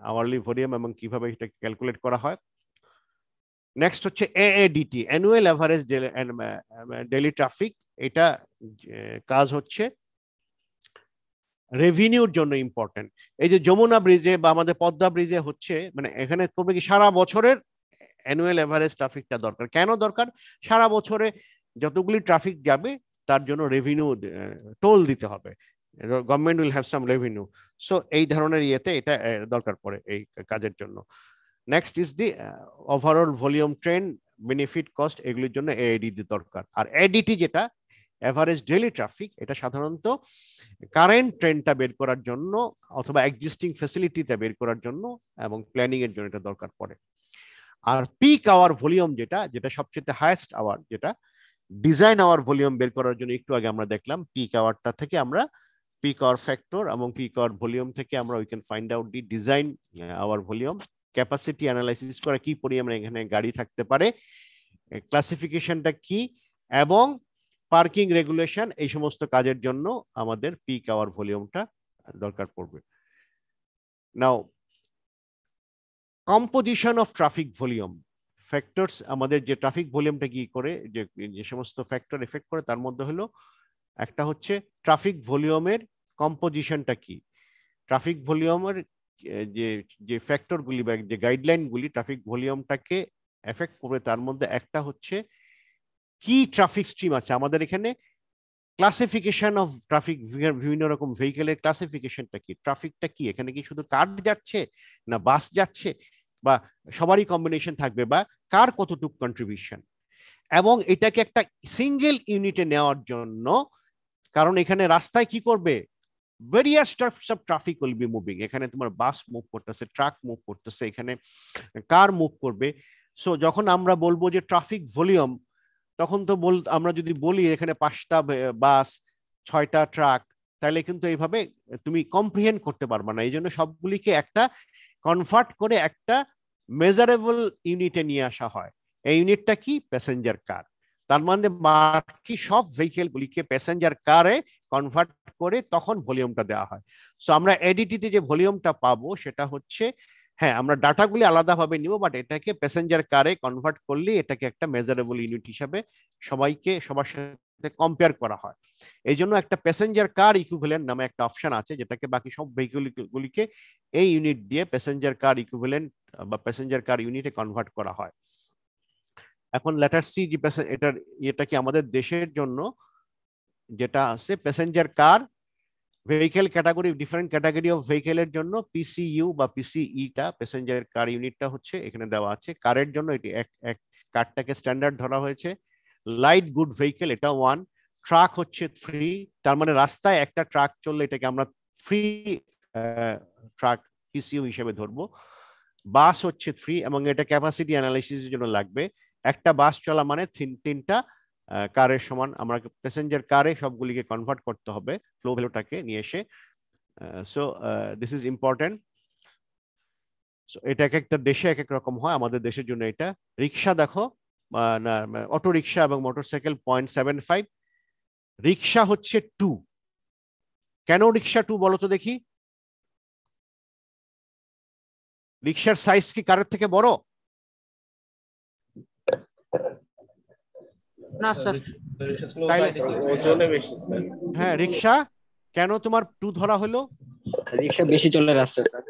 hourly volume এবং কিভাবে এটা ক্যালকুলেট করা হয়? নেক্সট হচ্ছে AADT, annual average daily traffic. এটা কাজ হচ্ছে রেভিনিউর জন্য ইম্পর্টেন্ট। এই যে যমুনা ব্রিজে বা আমাদের পদ্মা ব্রিজে হচ্ছে, মানে এখানে করবে কি সারা বছরের অ্যানুয়াল অ্যাভারেজ ট্রাফিকটা দরকার। কেন দরকার? সারা বছরে যতগুলি ট্রাফিক যাবে তার জন্য রেভিনিউ টোল দিতে হবে, government will have some revenue. So এই ধরনের ইয়েতে এটা দরকার পড়ে এই কাজের জন্য। Next is the overall volume trend, benefit cost, এগুলির জন্য AADT দরকার। আর ADT যেটা এভারেজ ডেইলি ট্রাফিক, এটা সাধারণত কারেন্ট ট্রেন্ডটা বের করার জন্য অথবা এক্সিস্টিং ফ্যাসিলিটিটা বের করার জন্য এবং প্ল্যানিং এর জন্য এটা দরকার পড়ে। আর পিক আওয়ার ভলিউম যেটা সবচেয়ে হাইয়েস্ট আওয়ার, যেটা ডিজাইন আওয়ার ভলিউম বের করার জন্য একটু আগে আমরা দেখলাম, পিক আওয়ারটা থেকে আমরা পিক আওয়ার ফ্যাক্টর এবং পিক আওয়ার ভলিউম থেকে আমরা we can find out the design hour volume. Capacity analysis করা কি পরিমাণে এখানে গাড়ি থাকতে পারে, ক্লাসিফিকেশনটা কি, এবং পার্কিং রেগুলেশন, এই সমস্ত কাজের জন্য আমাদের পিক আওয়ার ভলিউমটা দরকার পড়বে। Now composition of traffic volume factors, আমাদের যে ট্রাফিক ভলিউমটা কি করে, যে সমস্ত ফ্যাক্টর এফেক্ট করে, তার মধ্যে হলো একটা হচ্ছে ট্রাফিক ভলিউমের কম্পোজিশনটা কি। ট্রাফিক ভলিউমের যে ফ্যাক্টরগুলি বা যে গাইডলাইনগুলি ট্রাফিক ভলিউমটাকে এফেক্ট করবে, তার মধ্যে একটা হচ্ছে কি ট্রাফিক স্ট্রিম আছে আমাদের এখানে, ক্লাসিফিকেশন অফ ট্রাফিক, বিভিন্ন রকম ভেহিকেলের ক্লাসিফিকেশনটা কি, ট্রাফিকটা কি, এখানে কি শুধু কার যাচ্ছে না বাস যাচ্ছে, বা সবারই কম্বিনেশন থাকবে, বা কার কতটুকু কন্ট্রিবিউশন। এবং এটাকে একটা সিঙ্গেল ইউনিটে নেওয়ার জন্য, কারণ এখানে রাস্তায় কি করবে, various types of traffic will be moving, এখানে তোমার বাস মুভ করতেছে, ট্রাক মুভ করতেছে, এখানে কার মুভ করবে। সো যখন আমরা বলবো যে ট্রাফিক ভলিউম, তখন তো আমরা যদি বলি এখানে 5টা বাস, 6টা ট্রাক, তাহলে কিন্তু এইভাবে তুমি কম্প্রিহেন্ড করতে পারবে না। এই জন্য সবগুলিকে একটা কনভার্ট করে একটা মেজারেবল ইউনিটে নিয়ে আসা হয়। এই ইউনিটটা কি, প্যাসেঞ্জার কার। তার মানে বাকি সব ভেহিকেল গুলিকে প্যাসেঞ্জার কারে কনভার্ট করে তখন ভলিউমটা দেওয়া হয়। সো আমরা এডিটিতে যে ভলিউমটা পাবো সেটা হচ্ছে, হ্যাঁ আমরা ডাটাগুলি আলাদাভাবে নিব, বাট এটাকে প্যাসেঞ্জার কারে কনভার্ট করলে এটাকে একটা মেজারেবল ইউনিট হিসাবে সবার সাথে কম্পেয়ার করা হয়। এই জন্য একটা প্যাসেঞ্জার কার ইকুইভ্যালেন্ট নামে একটা অপশন আছে, যেটাকে বাকি সব ভেহিকেলগুলিকে এই ইউনিট দিয়ে প্যাসেঞ্জার কার ইকুইভ্যালেন্ট বা প্যাসেঞ্জার কার ইউনিটে কনভার্ট করা হয়। এখন লেটার সি, এটা কি আমাদের দেশের জন্য যেটা আছে passenger car vehicle category, different category of ভেহিকেলের জন্য PCU বা PCE-টা প্যাসেঞ্জার কার ইউনিটটা হচ্ছে এখানে দেওয়া আছে। কারের জন্য এটি এক কারটাকে স্ট্যান্ডার্ড ধরা হয়েছে। লাইট গুড ভেহিকেল এটা 1, ট্রাক হচ্ছে 3, তার মানে রাস্তায় একটা ট্রাক চললে এটাকে আমরা ফ্রি ট্রাক PCU হিসেবে ধরবো। বাস হচ্ছে 3 এবং এটা ক্যাপাসিটি অ্যানালাইসিসের জন্য লাগবে। একটা বাস চলা মানে 3টা কারের সমান। আমরা প্যাসেঞ্জার কারে সবগুলিকে কনভার্ট করতে হবে ফ্লো ভ্যালুটাকে নিয়ে এসে। So this is important. এটা এক একটা দেশে এক এক রকম হয়, আমাদের দেশের জন্য এটা। রিক্সা দেখো, না অটো রিক্সা এবং মোটরসাইকেল 0.75, রিক্সা হচ্ছে 2। কেন রিক্সা 2 বলো তো দেখি? রিক্সার সাইজ কি কারের থেকে বড়? না স্যার। ওজনে বেশি স্যার। হ্যাঁ, রিক্সা কেন তোমার 2 ধরা হলো? রিক্সা বেশি চলে রাস্তায় স্যার।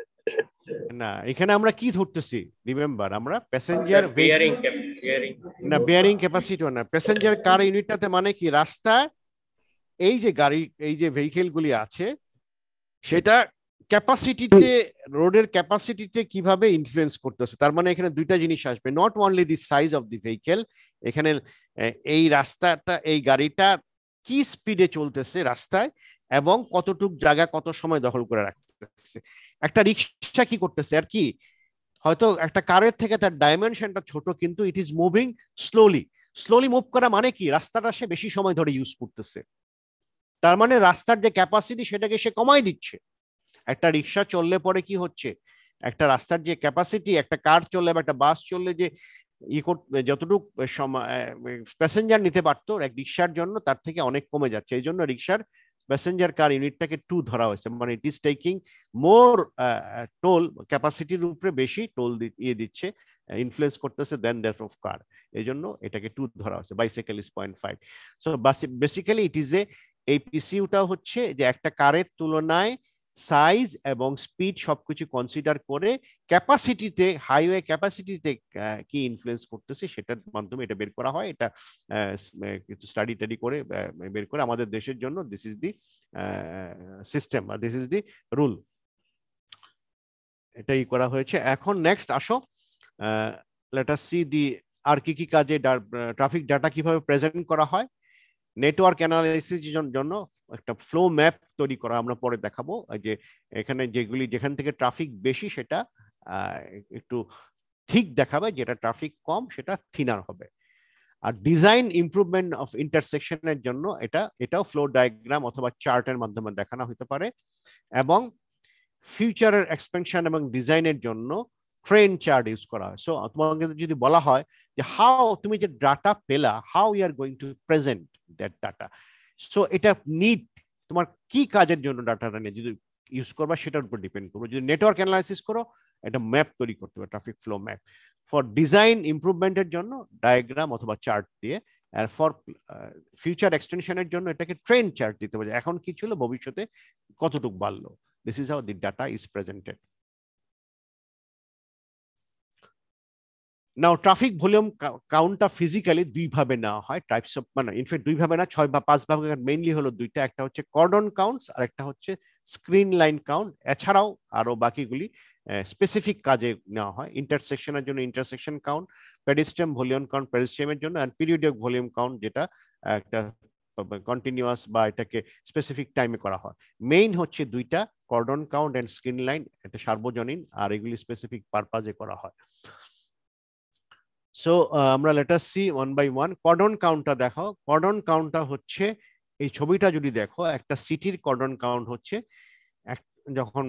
না, এখানে আমরা কি ধরতেছি? রিমেম্বার, আমরা প্যাসেঞ্জার বিয়ারিং না, বেয়ারিং ক্যাপাসিটি না, প্যাসেঞ্জার কার ইউনিটটাতে, মানে কি রাস্তায় এই যে গাড়ি, এই যে ভেহিকেল গুলি আছে সেটা ক্যাপাসিটিতে, রোডের ক্যাপাসিটিতে কিভাবে ইনফ্লুয়েন্স করতেছে। তার মানে এখানে দুইটা জিনিস আসবে, not only the size of the vehicle, এখানে এই রাস্তাটা, এই গাড়িটা কি স্পিডে চলতেছে রাস্তায় এবং কতটুক জায়গা কত সময় দখল করে রাখতেছে। একটা রিক্সা কি করতেছে আর কি, হয়তো একটা কারের থেকে তার ডাইমেনশনটা ছোট, কিন্তু it is moving slowly. Slowly move করা মানে কি, রাস্তাটা সে বেশি সময় ধরে ইউজ করতেছে, তার মানে রাস্তার যে ক্যাপাসিটি সেটাকে সে কমাই দিচ্ছে। একটা রিক্সা চললে পরে কি হচ্ছে, একটা রাস্তার যে ক্যাপাসিটি, একটা কার চললে বা একটা বাস চললে যে যতটুকু প্যাসেঞ্জার নিতে পারতো এক রিক্সার জন্য, তার থেকে অনেক কমে যাচ্ছে। এই জন্য রিক্সার প্যাসেঞ্জার কার ইউনিটটাকে 2 ধরা হয়েছে, মানে it is taking more toll, ক্যাপাসিটির উপরে বেশি টোল দিচ্ছে, ইনফ্লুয়েন্স করতেছে দেন দ্যাট অফ কার। এই জন্য এটাকে 2 ধরা হয়েছে। Bicycle is 0.5। So basically it is এই পিসিউটা হচ্ছে যে একটা কারের তুলনায় সাইজ এবং স্পিড সবকিছু কনসিডার করে ক্যাপাসিটিতে, হাইওয়ে ক্যাপাসিটিতে কি ইনফ্লুয়েন্স করতেছে সেটার মাধ্যমে এটা বের করা হয়। এটা কিছু স্টাডি টাডি করে বের করে আমাদের দেশের জন্য দিস ইজ দি সিস্টেম বা দিস ইজ দি রুল, এটাই করা হয়েছে। এখন নেক্সট আসো, লেট আস সি দি আর কি কি কাজে ট্রাফিক ডাটা কিভাবে প্রেজেন্ট করা হয়। নেটওয়ার্ক অ্যানালাইসিসের জন্য একটা ফ্লো ম্যাপ তৈরি করা, আমরা পরে দেখাবো। যে এখানে যেগুলি যেখান থেকে ট্রাফিক বেশি সেটা একটু ঠিক দেখাবে, যেটা ট্রাফিক কম সেটা থিনার হবে। আর ডিজাইন ইমপ্রুভমেন্ট অফ ইন্টারসেকশনের জন্য এটাও ফ্লো ডায়াগ্রাম অথবা চার্টের মাধ্যমে দেখানো হতে পারে। এবং ফিউচারের এক্সপেনশন এবং ডিজাইনের জন্য ট্রেন চার্ট ইউজ করা হয়। সো তোমাকে যদি বলা হয় যে হাউ, তুমি যে ডাটা পেলা, how you are going to present that data, so এটা নিড তোমার কি কাজের জন্য ডাটাটা নিয়ে যদি ইউজ করবা সেটার উপর ডিপেন্ড করবে। যদি নেটওয়ার্ক অ্যানালাইসিস করো, এটা ম্যাপ তৈরি করতে হবে, traffic flow map. For design ইমপ্রুভমেন্টের জন্য ডায়াগ্রাম অথবা চার্ট দিয়ে, আর ফর ফিউচার এক্সটেনশনের জন্য এটাকে ট্রেন চার্ট দিতে হবে, এখন কি ছিল ভবিষ্যতে কতটুকু বাড়লো। This is how the data is presented. Now traffic volume count physically 2 ভাবে নেওয়া হয়, টাইপস অফ, মানে ইনফ্যাক্ট 2 ভাবে না 6 বা 5 ভাবে, মেইনলি হলো 2টা, একটা হচ্ছে কর্ডন কাউন্টস আর একটা হচ্ছে স্ক্রিন লাইন কাউন্ট। এছাড়াও আরো বাকিগুলি স্পেসিফিক কাজে নেওয়া হয়। ইন্টারসেকশনের জন্য intersection count, pedestrian volume count পেডেস্ট্রিয়ামের জন্য, আর পিরিয়ডিক ভলিউম কাউন্ট যেটা একটা কন্টিনিউয়াস বা এটাকে স্পেসিফিক টাইমে করা হয়। মেইন হচ্ছে 2টা, cordon count and screen line, এটা সার্বজনীন, আর এগুলি স্পেসিফিক পারপাজে করা হয়। সো আমরা let us see one by one. Cordon কাউন্টটা দেখো, কর্ডন কাউন্টটা হচ্ছে এই ছবিটা যদি দেখো, একটা সিটির কর্ডন কাউন্ট হচ্ছে যখন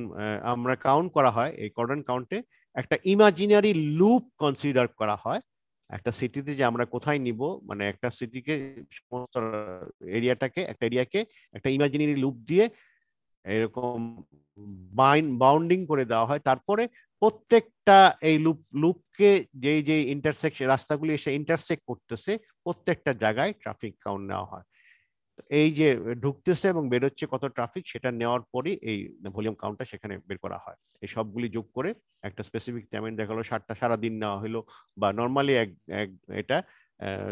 আমরা কাউন্ট করা হয়, এই কর্ডন কাউন্টে একটা ইমাজিনারি লুপ কনসিডার করা হয়। একটা সিটিতে যে আমরা কোথায় নিব, মানে একটা সিটিকে, সমস্ত এরিয়াটাকে, একটা এরিয়াকে একটা ইমাজিনারি লুপ দিয়ে এরকম বাউন্ডিং করে দেওয়া হয়। তারপরে প্রত্যেকটা এই লুপকে যে ইন্টারসেকশন রাস্তাগুলি এসে ইন্টারসেক্ট করতেছে, প্রত্যেকটা জায়গায় ট্রাফিক কাউন্ট নেওয়া হয়। এই যে ঢুকতেছে এবং বেরোচ্ছে কত ট্রাফিক, সেটা নেওয়ার পরই এই ভলিউম কাউন্টটা সেখানে বের করা হয়। এই সবগুলি যোগ করে একটা স্পেসিফিক টাইমে দেখা গেলো 7টা সারাদিন নেওয়া হলো, বা নর্মালি এটা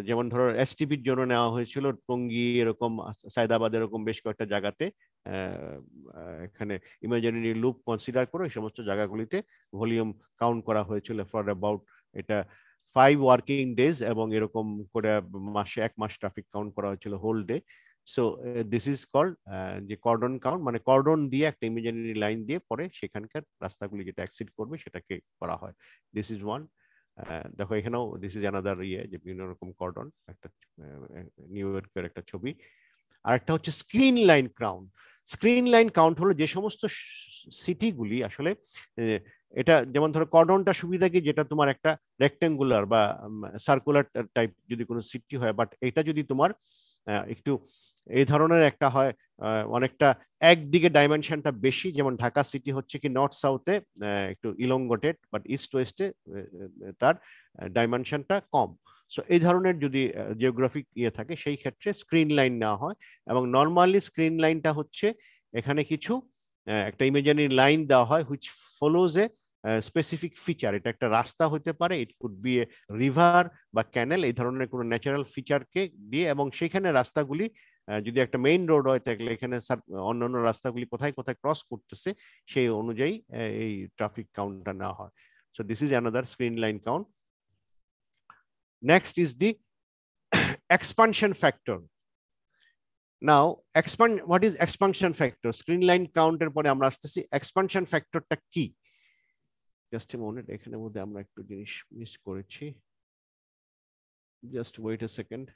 যেমন ধরো এসটিপির জন্য নেওয়া হয়েছিল টঙ্গী, এরকম সায়দাবাদ, এরকম বেশ কয়েকটা জায়গাতে এখানে ইমাজিনারি লুপ কনসিডার করে এই সমস্ত জায়গাগুলিতে ভলিউম কাউন্ট করা হয়েছিল ফর অ্যাবাউট এটা 5 ওয়ার্কিং ডেজ, এবং এরকম করে মাসে 1 মাস ট্রাফিক কাউন্ট করা হয়েছিল whole day. So this is called যে কর্ডন কাউন্ট, মানে কর্ডন দিয়ে একটা ইমাজিনারি লাইন দিয়ে পরে সেখানকার রাস্তাগুলি যেটা অ্যাক্সিড করবে সেটাকে করা হয়। This is one. দেখো এখানেও দিস ইজ অ্যানাদার যে বিভিন্ন রকম কর্ডন, একটা নিউ ইয়র্কের একটা ছবি। আর একটা হচ্ছে screen line count. Screen line count হলো যে সমস্ত সিটিগুলি আসলে, এটা যেমন ধরো কর্ডনটা সুবিধা কি, যেটা তোমার একটা রেক্টেঙ্গুলার বা সার্কুলার টাইপ যদি কোনো সিটি হয়, বাট এটা যদি তোমার একটু এই ধরনের একটা হয়, অনেকটা একদিকে ডাইমেনশনটা বেশি, যেমন ঢাকা সিটি হচ্ছে কি নর্থ সাউথে একটু ইলংগেটেড, বাট ইস্ট ওয়েস্টে তার ডাইমেনশনটা কম। সো এই ধরনের যদি জিওগ্রাফিক ইয়ে থাকে সেই ক্ষেত্রে স্ক্রিন লাইন নেওয়া হয়, এবং নর্মালি স্ক্রিন লাইনটা হচ্ছে এখানে কিছু একটা ইমেজিনারি লাইন দেওয়া হয় which follows a specific feature. এটা একটা রাস্তা হতে পারে, it could B A river বা ক্যানেল, এই ধরনের কোনো ন্যাচারাল ফিচারকে দিয়ে, এবং সেখানে রাস্তাগুলি যদি একটা মেইন রোড হয় তাহলে এখানে অন্যান্য রাস্তাগুলি কোথায় কোথায় ক্রস করতেছে সেই অনুযায়ী এই ট্রাফিক কাউন্টটা নেওয়া হয়। So this is another screen line count. Next is the expansion factor. Now, what is expansion factor? Screen line count এর পরে আমরা আসতেছি expansion factor টা কি? Just a moment, এখানে মধ্যে আমরা একটু জিনিস মিস করেছি। Just wait a second.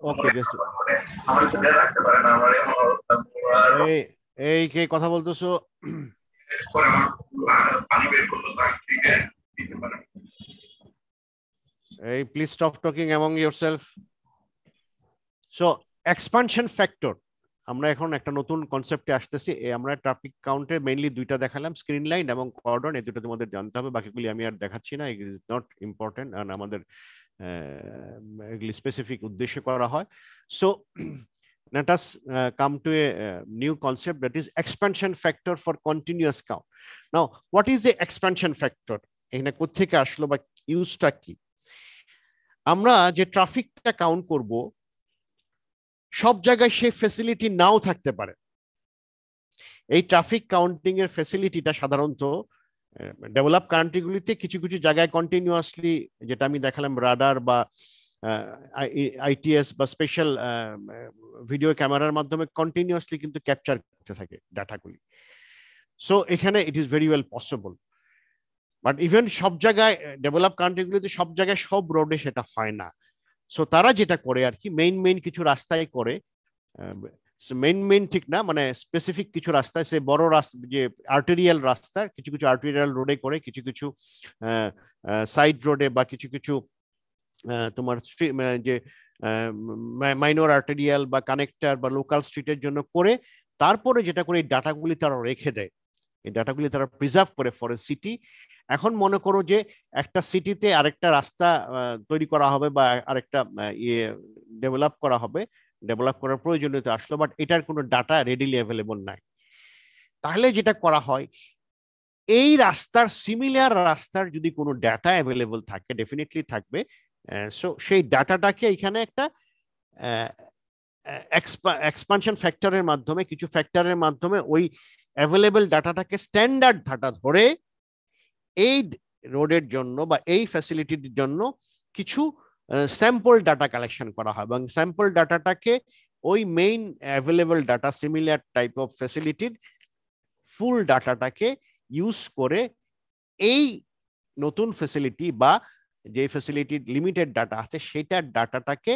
Okay, just এই কে কথা বলতেছো? Hey, please stop talking among yourself. So, expansion factor. আমরা এখন একটা নতুন কনসেপ্টে আসতেছি। আমরা ট্রাফিক কাউন্টে মেইনলি দুইটা দেখালাম, স্ক্রিন লাইন এবং কর্ডন। এই দুটো তোমাদের জানতে হবে, বাকিগুলি আমি আর দেখাচ্ছি না, ইট ইজ নট ইম্পর্টেন্ট, আর আমাদের এগুলি স্পেসিফিক উদ্দেশ্যে করা হয়। So let us come to a new concept, that is expansion factor for continuous count. Now, what is the expansion factor? এখানে কোত্থেকে আসলো বা ইউজটা কি? আমরা যে ট্রাফিকটা কাউন্ট করব, সব জায়গায় সেই ফ্যাসিলিটি নাও থাকতে পারে। এই ট্রাফিক কাউন্টিং এর ফ্যাসিলিটিটা সাধারণত ডেভেলপ কান্ট্রিগুলিতে কিছু কিছু জায়গায় কন্টিনিউয়াসলি, যেটা আমি দেখালাম রাডার বা আইটিএস বা স্পেশাল ভিডিও ক্যামেরার মাধ্যমে কন্টিনিউয়াসলি কিন্তু ক্যাপচার করতে থাকে ডাটাগুলি। সো এখানে it is very well possible, but even সব জায়গায় ডেভেলপ কান্ট্রিগুলিতে সব জায়গায় সব রোডে সেটা হয় না। সো তারা যেটা করে আর কি, মেইন কিছু রাস্তায় করে, মেইন ঠিক না, মানে স্পেসিফিক কিছু রাস্তায়, সে বড় রাস্তা যে আর্টেরিয়াল রাস্তা, কিছু কিছু আর্টেরিয়াল রোডে করে, কিছু কিছু সাইড রোডে বা কিছু কিছু তোমার যে মাইনর আর্টেরিয়াল বা কানেক্টর বা লোকাল স্ট্রিটের জন্য করে, তারপরে যেটা করে এই ডাটাগুলি তারা রেখে দেয়, এই ডাটাগুলি তারা প্রিজার্ভ করে ফর এ সিটি। এখন মনে করো যে একটা সিটিতে আরেকটা রাস্তা তৈরি করা হবে বা আরেকটা ডেভেলপ করা হবে, ডেভেলপ করার প্রয়োজনীয়তা আসলো, বাট এটার কোনো ডাটা রেডিলি অ্যাভেলেবল নাই। তাহলে যেটা করা হয়, এই রাস্তার সিমিলার রাস্তার যদি কোনো ডাটা অ্যাভেলেবল থাকে, ডেফিনেটলি থাকবে, সো সেই ডাটাটাকে এখানে একটা এক্সপানশন ফ্যাক্টরের মাধ্যমে, কিছু ফ্যাক্টরের মাধ্যমে ওই অ্যাভেলেবল ডাটাটাকে স্ট্যান্ডার্ড ডাটা ধরে এই রোডের জন্য বা এই ফ্যাসিলিটির জন্য কিছু স্যাম্পল ডাটা কালেকশন করা হয়, এবং স্যাম্পল ডাটাটাকে ওই main available data similar type of ফ্যাসিলিটির ফুল ডাটাটাকে ইউজ করে এই নতুন ফ্যাসিলিটি বা যে ফ্যাসিলিটির লিমিটেড ডাটা আছে সেটার ডাটাটাকে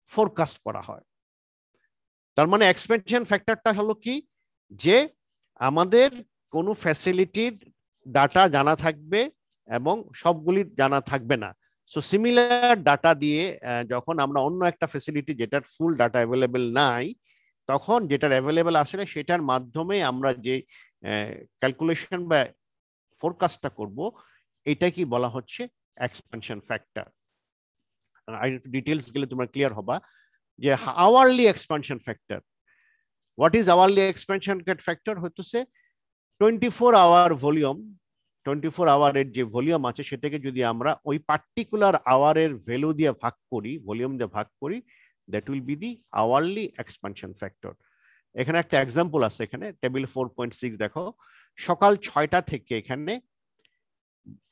ফোরকাস্ট করা হয়। তার মানে এক্সপেনশন ফ্যাক্টরটা হলো কি, যে আমাদের কোনো ফ্যাসিলিটির ডাটা জানা থাকবে এবং সবগুলি জানা থাকবে না। সো সিমিলার ডাটা দিয়ে যখন আমরা অন্য একটা ফ্যাসিলিটি যেটার ফুল ডাটা অ্যাভেলেবেল নাই, তখন যেটার অ্যাভেলেবেল আসলে সেটার মাধ্যমে আমরা যে ক্যালকুলেশন বা ফোরকাস্টটা করব, এটা কি বলা হচ্ছে এক্সপেনশন ফ্যাক্টর। আর একটু ডিটেইলস গেলে তোমরা ক্লিয়ার হবা যে hourly expansion factor. What is hourly expansion factor? হচ্ছে 24 আওয়ার ভলিউম, 24 আওয়ারের যে ভলিউম আছে সেটাকে যদি আমরা ওই পার্টিকুলার আওয়ারের ভ্যালু দিয়ে ভাগ করি, ভলিউম দিয়ে ভাগ করি, that will be the hourly expansion factor. এখানে একটা এক্সাম্পল আছে, এখানে টেবিল 4.6 দেখো, সকাল 6টা থেকে এখানে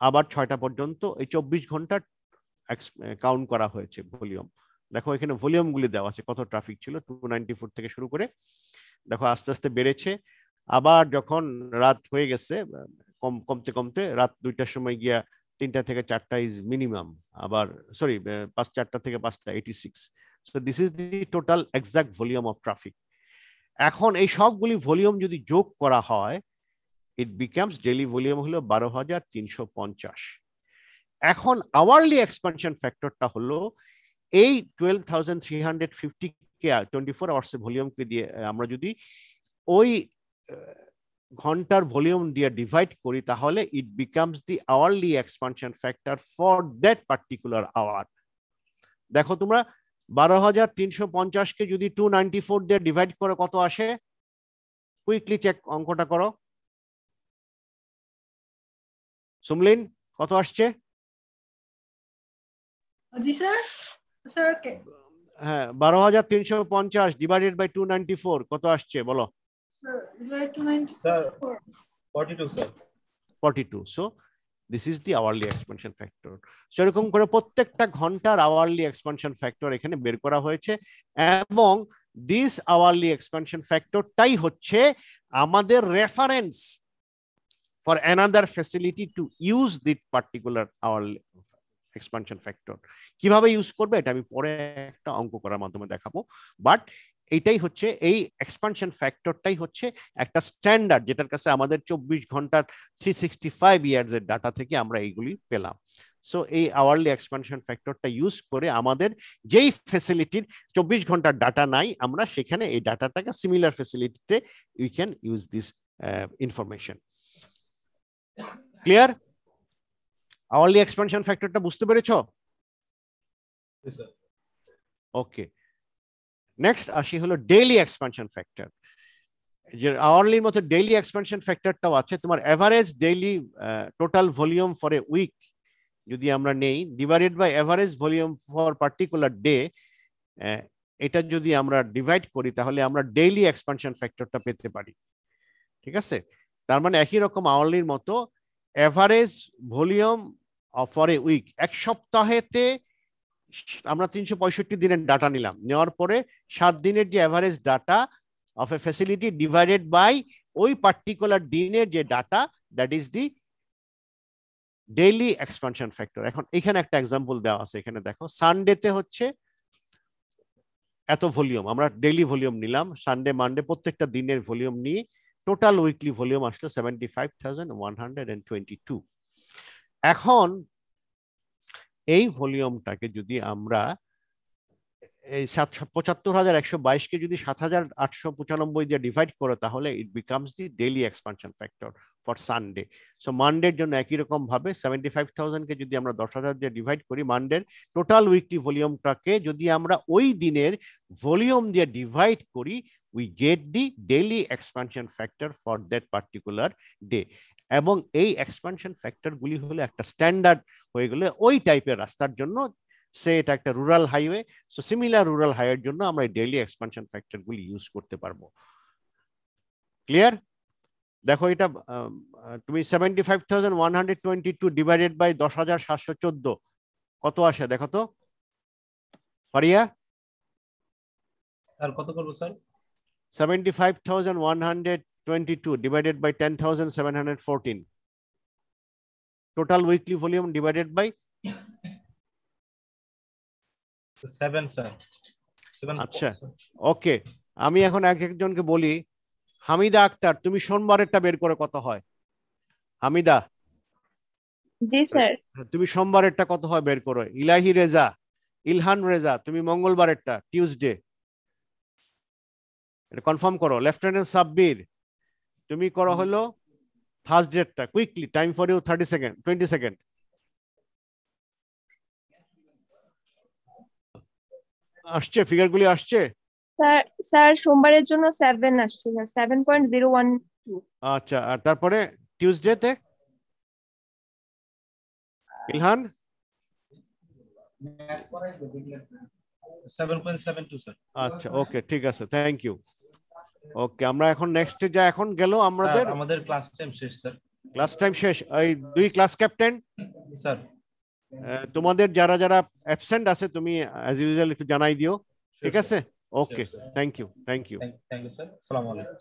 আবার 6টা পর্যন্ত এই 24 ঘন্টা কাউন্ট করা হয়েছে ভলিউম। দেখো এখানে ভলিউম গুলি দেওয়া আছে, কত ট্রাফিক ছিল 294 থেকে শুরু করে, দেখো আস্তে আস্তে বেড়েছে। আবার যখন রাত হয়ে গেছে কমতে কমতে রাত 2টার সময় গিয়া 3টা থেকে 4টা ইজ মিনিমাম, আবার সরি 4টা থেকে 5টা 86। So this is the total exact volume of traffic. এখন এই সবগুলি ভলিউম যদি যোগ করা হয়, ইট বিকামস ডেইলি ভলিউম হলো 12,350। এখন আওয়ারলি এক্সপানশন ফ্যাক্টরটা হলো এই 12,350 কে 24 আওয়ার্স ভলিউমকে দিয়ে আমরা যদি ওই ঘন্টার ভলিউম দিয়ে ডিভাইড করি, তাহলে it becomes the hourly expansion factor for that particular hour. দেখো তোমরা 12,350 কে যদি 294 দিয়ে ডিভাইড করো কত আসে? কুইকলি চেক, অঙ্কটা করো। সুমলিন কত আসছে? জি স্যার। Sir okay. হ্যাঁ, 12,350 ডিভাইডেড বাই 294 কত আসছে বলো? Sir divide to 94 sir 42 sir. 42। So this is the hourly expansion factor. সেরকম করে প্রত্যেকটা ঘন্টার আওয়ারলি এক্সপানশন ফ্যাক্টর এখানে বের করা হয়েছে, এবং দিস আওয়ারলি এক্সপানশন ফ্যাক্টরটাই হচ্ছে আমাদের reference for another facility to use this particular hourly expansion factor. কিভাবে ইউজ করবে এটা আমি পরে একটা অঙ্ক করার মাধ্যমে দেখাবো, বাট এইটাই হচ্ছে, এই এক্সপানশন ফ্যাক্টরটাই হচ্ছে একটা স্ট্যান্ডার্ড, যেটার কাছে আমাদের 24 ঘন্টার 365 ইয়ার্স এর ডাটা থেকে আমরা এইগুলি পেলাম। সো এই আওয়ারলি এক্সপানশন ফ্যাক্টরটা ইউজ করে আমাদের যেই ফ্যাসিলিটির 24 ঘন্টার ডাটা নাই, আমরা সেখানে এই ডাটাটাকে সিমিলার ফ্যাসিলিটিতে we can use this information. Clear? Hourly expansion ফ্যাক্টরটা বুঝতে পেরেছো? ওকে, নেক্সট আসি হলো ডেইলি এক্সপানশন ফ্যাক্টর। যে আওয়ারলির মতো ডেইলি এক্সপানশন ফ্যাক্টরটাও আছে। তোমার average daily total volume for a week যদি আমরা নেই, divided by average volume for particular day, এটা যদি আমরা ডিভাইড করি, তাহলে আমরা ডেইলি এক্সপানশন ফ্যাক্টরটা পেতে পারি। ঠিক আছে? তার মানে একই রকম আওয়ারলির মতো average volume for a week, এক সপ্তাহেতে আমরা 365 দিনের ডাটা নিলাম, নেওয়ার পরে 7 দিনের যে average data of a facility divided by ওই পার্টিকুলার দিনের যে ডাটা, that is the daily expansion factor. এখন এখানে একটা এক্সাম্পল দেওয়া আছে, এখানে দেখো সানডেতে হচ্ছে এত ভলিউম, আমরা ডেইলি ভলিউম নিলাম, সানডে মানডে প্রত্যেকটা দিনের ভলিউম নিয়ে টোটাল উইকলি ভলিউম আসলো 75,122। এখন এই ভলিউমটাকে যদি আমরা এই 75,122 কে যদি 7,895 দিয়ে ডিভাইড করো, তাহলে it becomes the daily expansion factor for Sunday. So মানডের জন্য একই রকম ভাবে 75,000 কে যদি আমরা 10,000 দিয়ে ডিভাইড করি, মানডের টোটাল উইকলি ভলিউমটাকে যদি আমরা ওই দিনের ভলিউম দিয়ে ডিভাইড করি, we get the daily expansion factor for that particular day. এবং এই এক্সপানশন ফ্যাক্টর গুলি হলো একটা স্ট্যান্ডার্ড হয়ে গেলে ওই টাইপের রাস্তার জন্য, সে এটা একটা rural highway, so similar rural হাইওয়ের জন্য আমরা ডেইলি এক্সপানশন ফ্যাক্টর গুলি ইউজ করতে পারবো। ক্লিয়ার? দেখো এটা তুমি 75,122 ডিভাইডেড বাই 10,714 কত আসে দেখো তো ফারিয়া? স্যার কত করব sir? 75,122 divided by 10,714 total weekly volume divided by 7 sir. আচ্ছা, ওকে, আমি এখন একজনকে বলি, হামিদা আক্তার, তুমি সোমবারেরটা বের করে কত হয়? হামিদা। জি স্যার। তুমি সোমবারেরটা কত হয় বের করো। ইলাহি রেজা, ইলহান রেজা, তুমি মঙ্গলবারেরটা, টিউসডে, এটা কনফার্ম করো। লেফটেন্যান্ট সাব্বির, তুমি করো হলো থার্সডেরটা। Quickly, time for you 30 second, 20 second. আসছে, ফিগারগুলি আসছে? স্যার স্যার সোমবারের জন্য 7 আসছে স্যার, 7.012। আচ্ছা, আর তারপরে টিউসডেতে ইলহান? 7.72 স্যার। আচ্ছা, ওকে, ঠিক আছে, থ্যাংক ইউ। ওকে, আমরা এখন নেক্সটে যা এখন গেল আমাদের আমাদের ক্লাস টাইম শেষ স্যার। ক্লাস টাইম শেষ। এই দুই ক্লাস ক্যাপ্টেন স্যার তোমাদের যারা যারা অ্যাবসেন্ট আছে তুমি অ্যাজ ইউজুয়াল একটু জানাই দিও, ঠিক আছে? Okay, thank you, thank you. Thank you sir. আসসালামু আলাইকুম।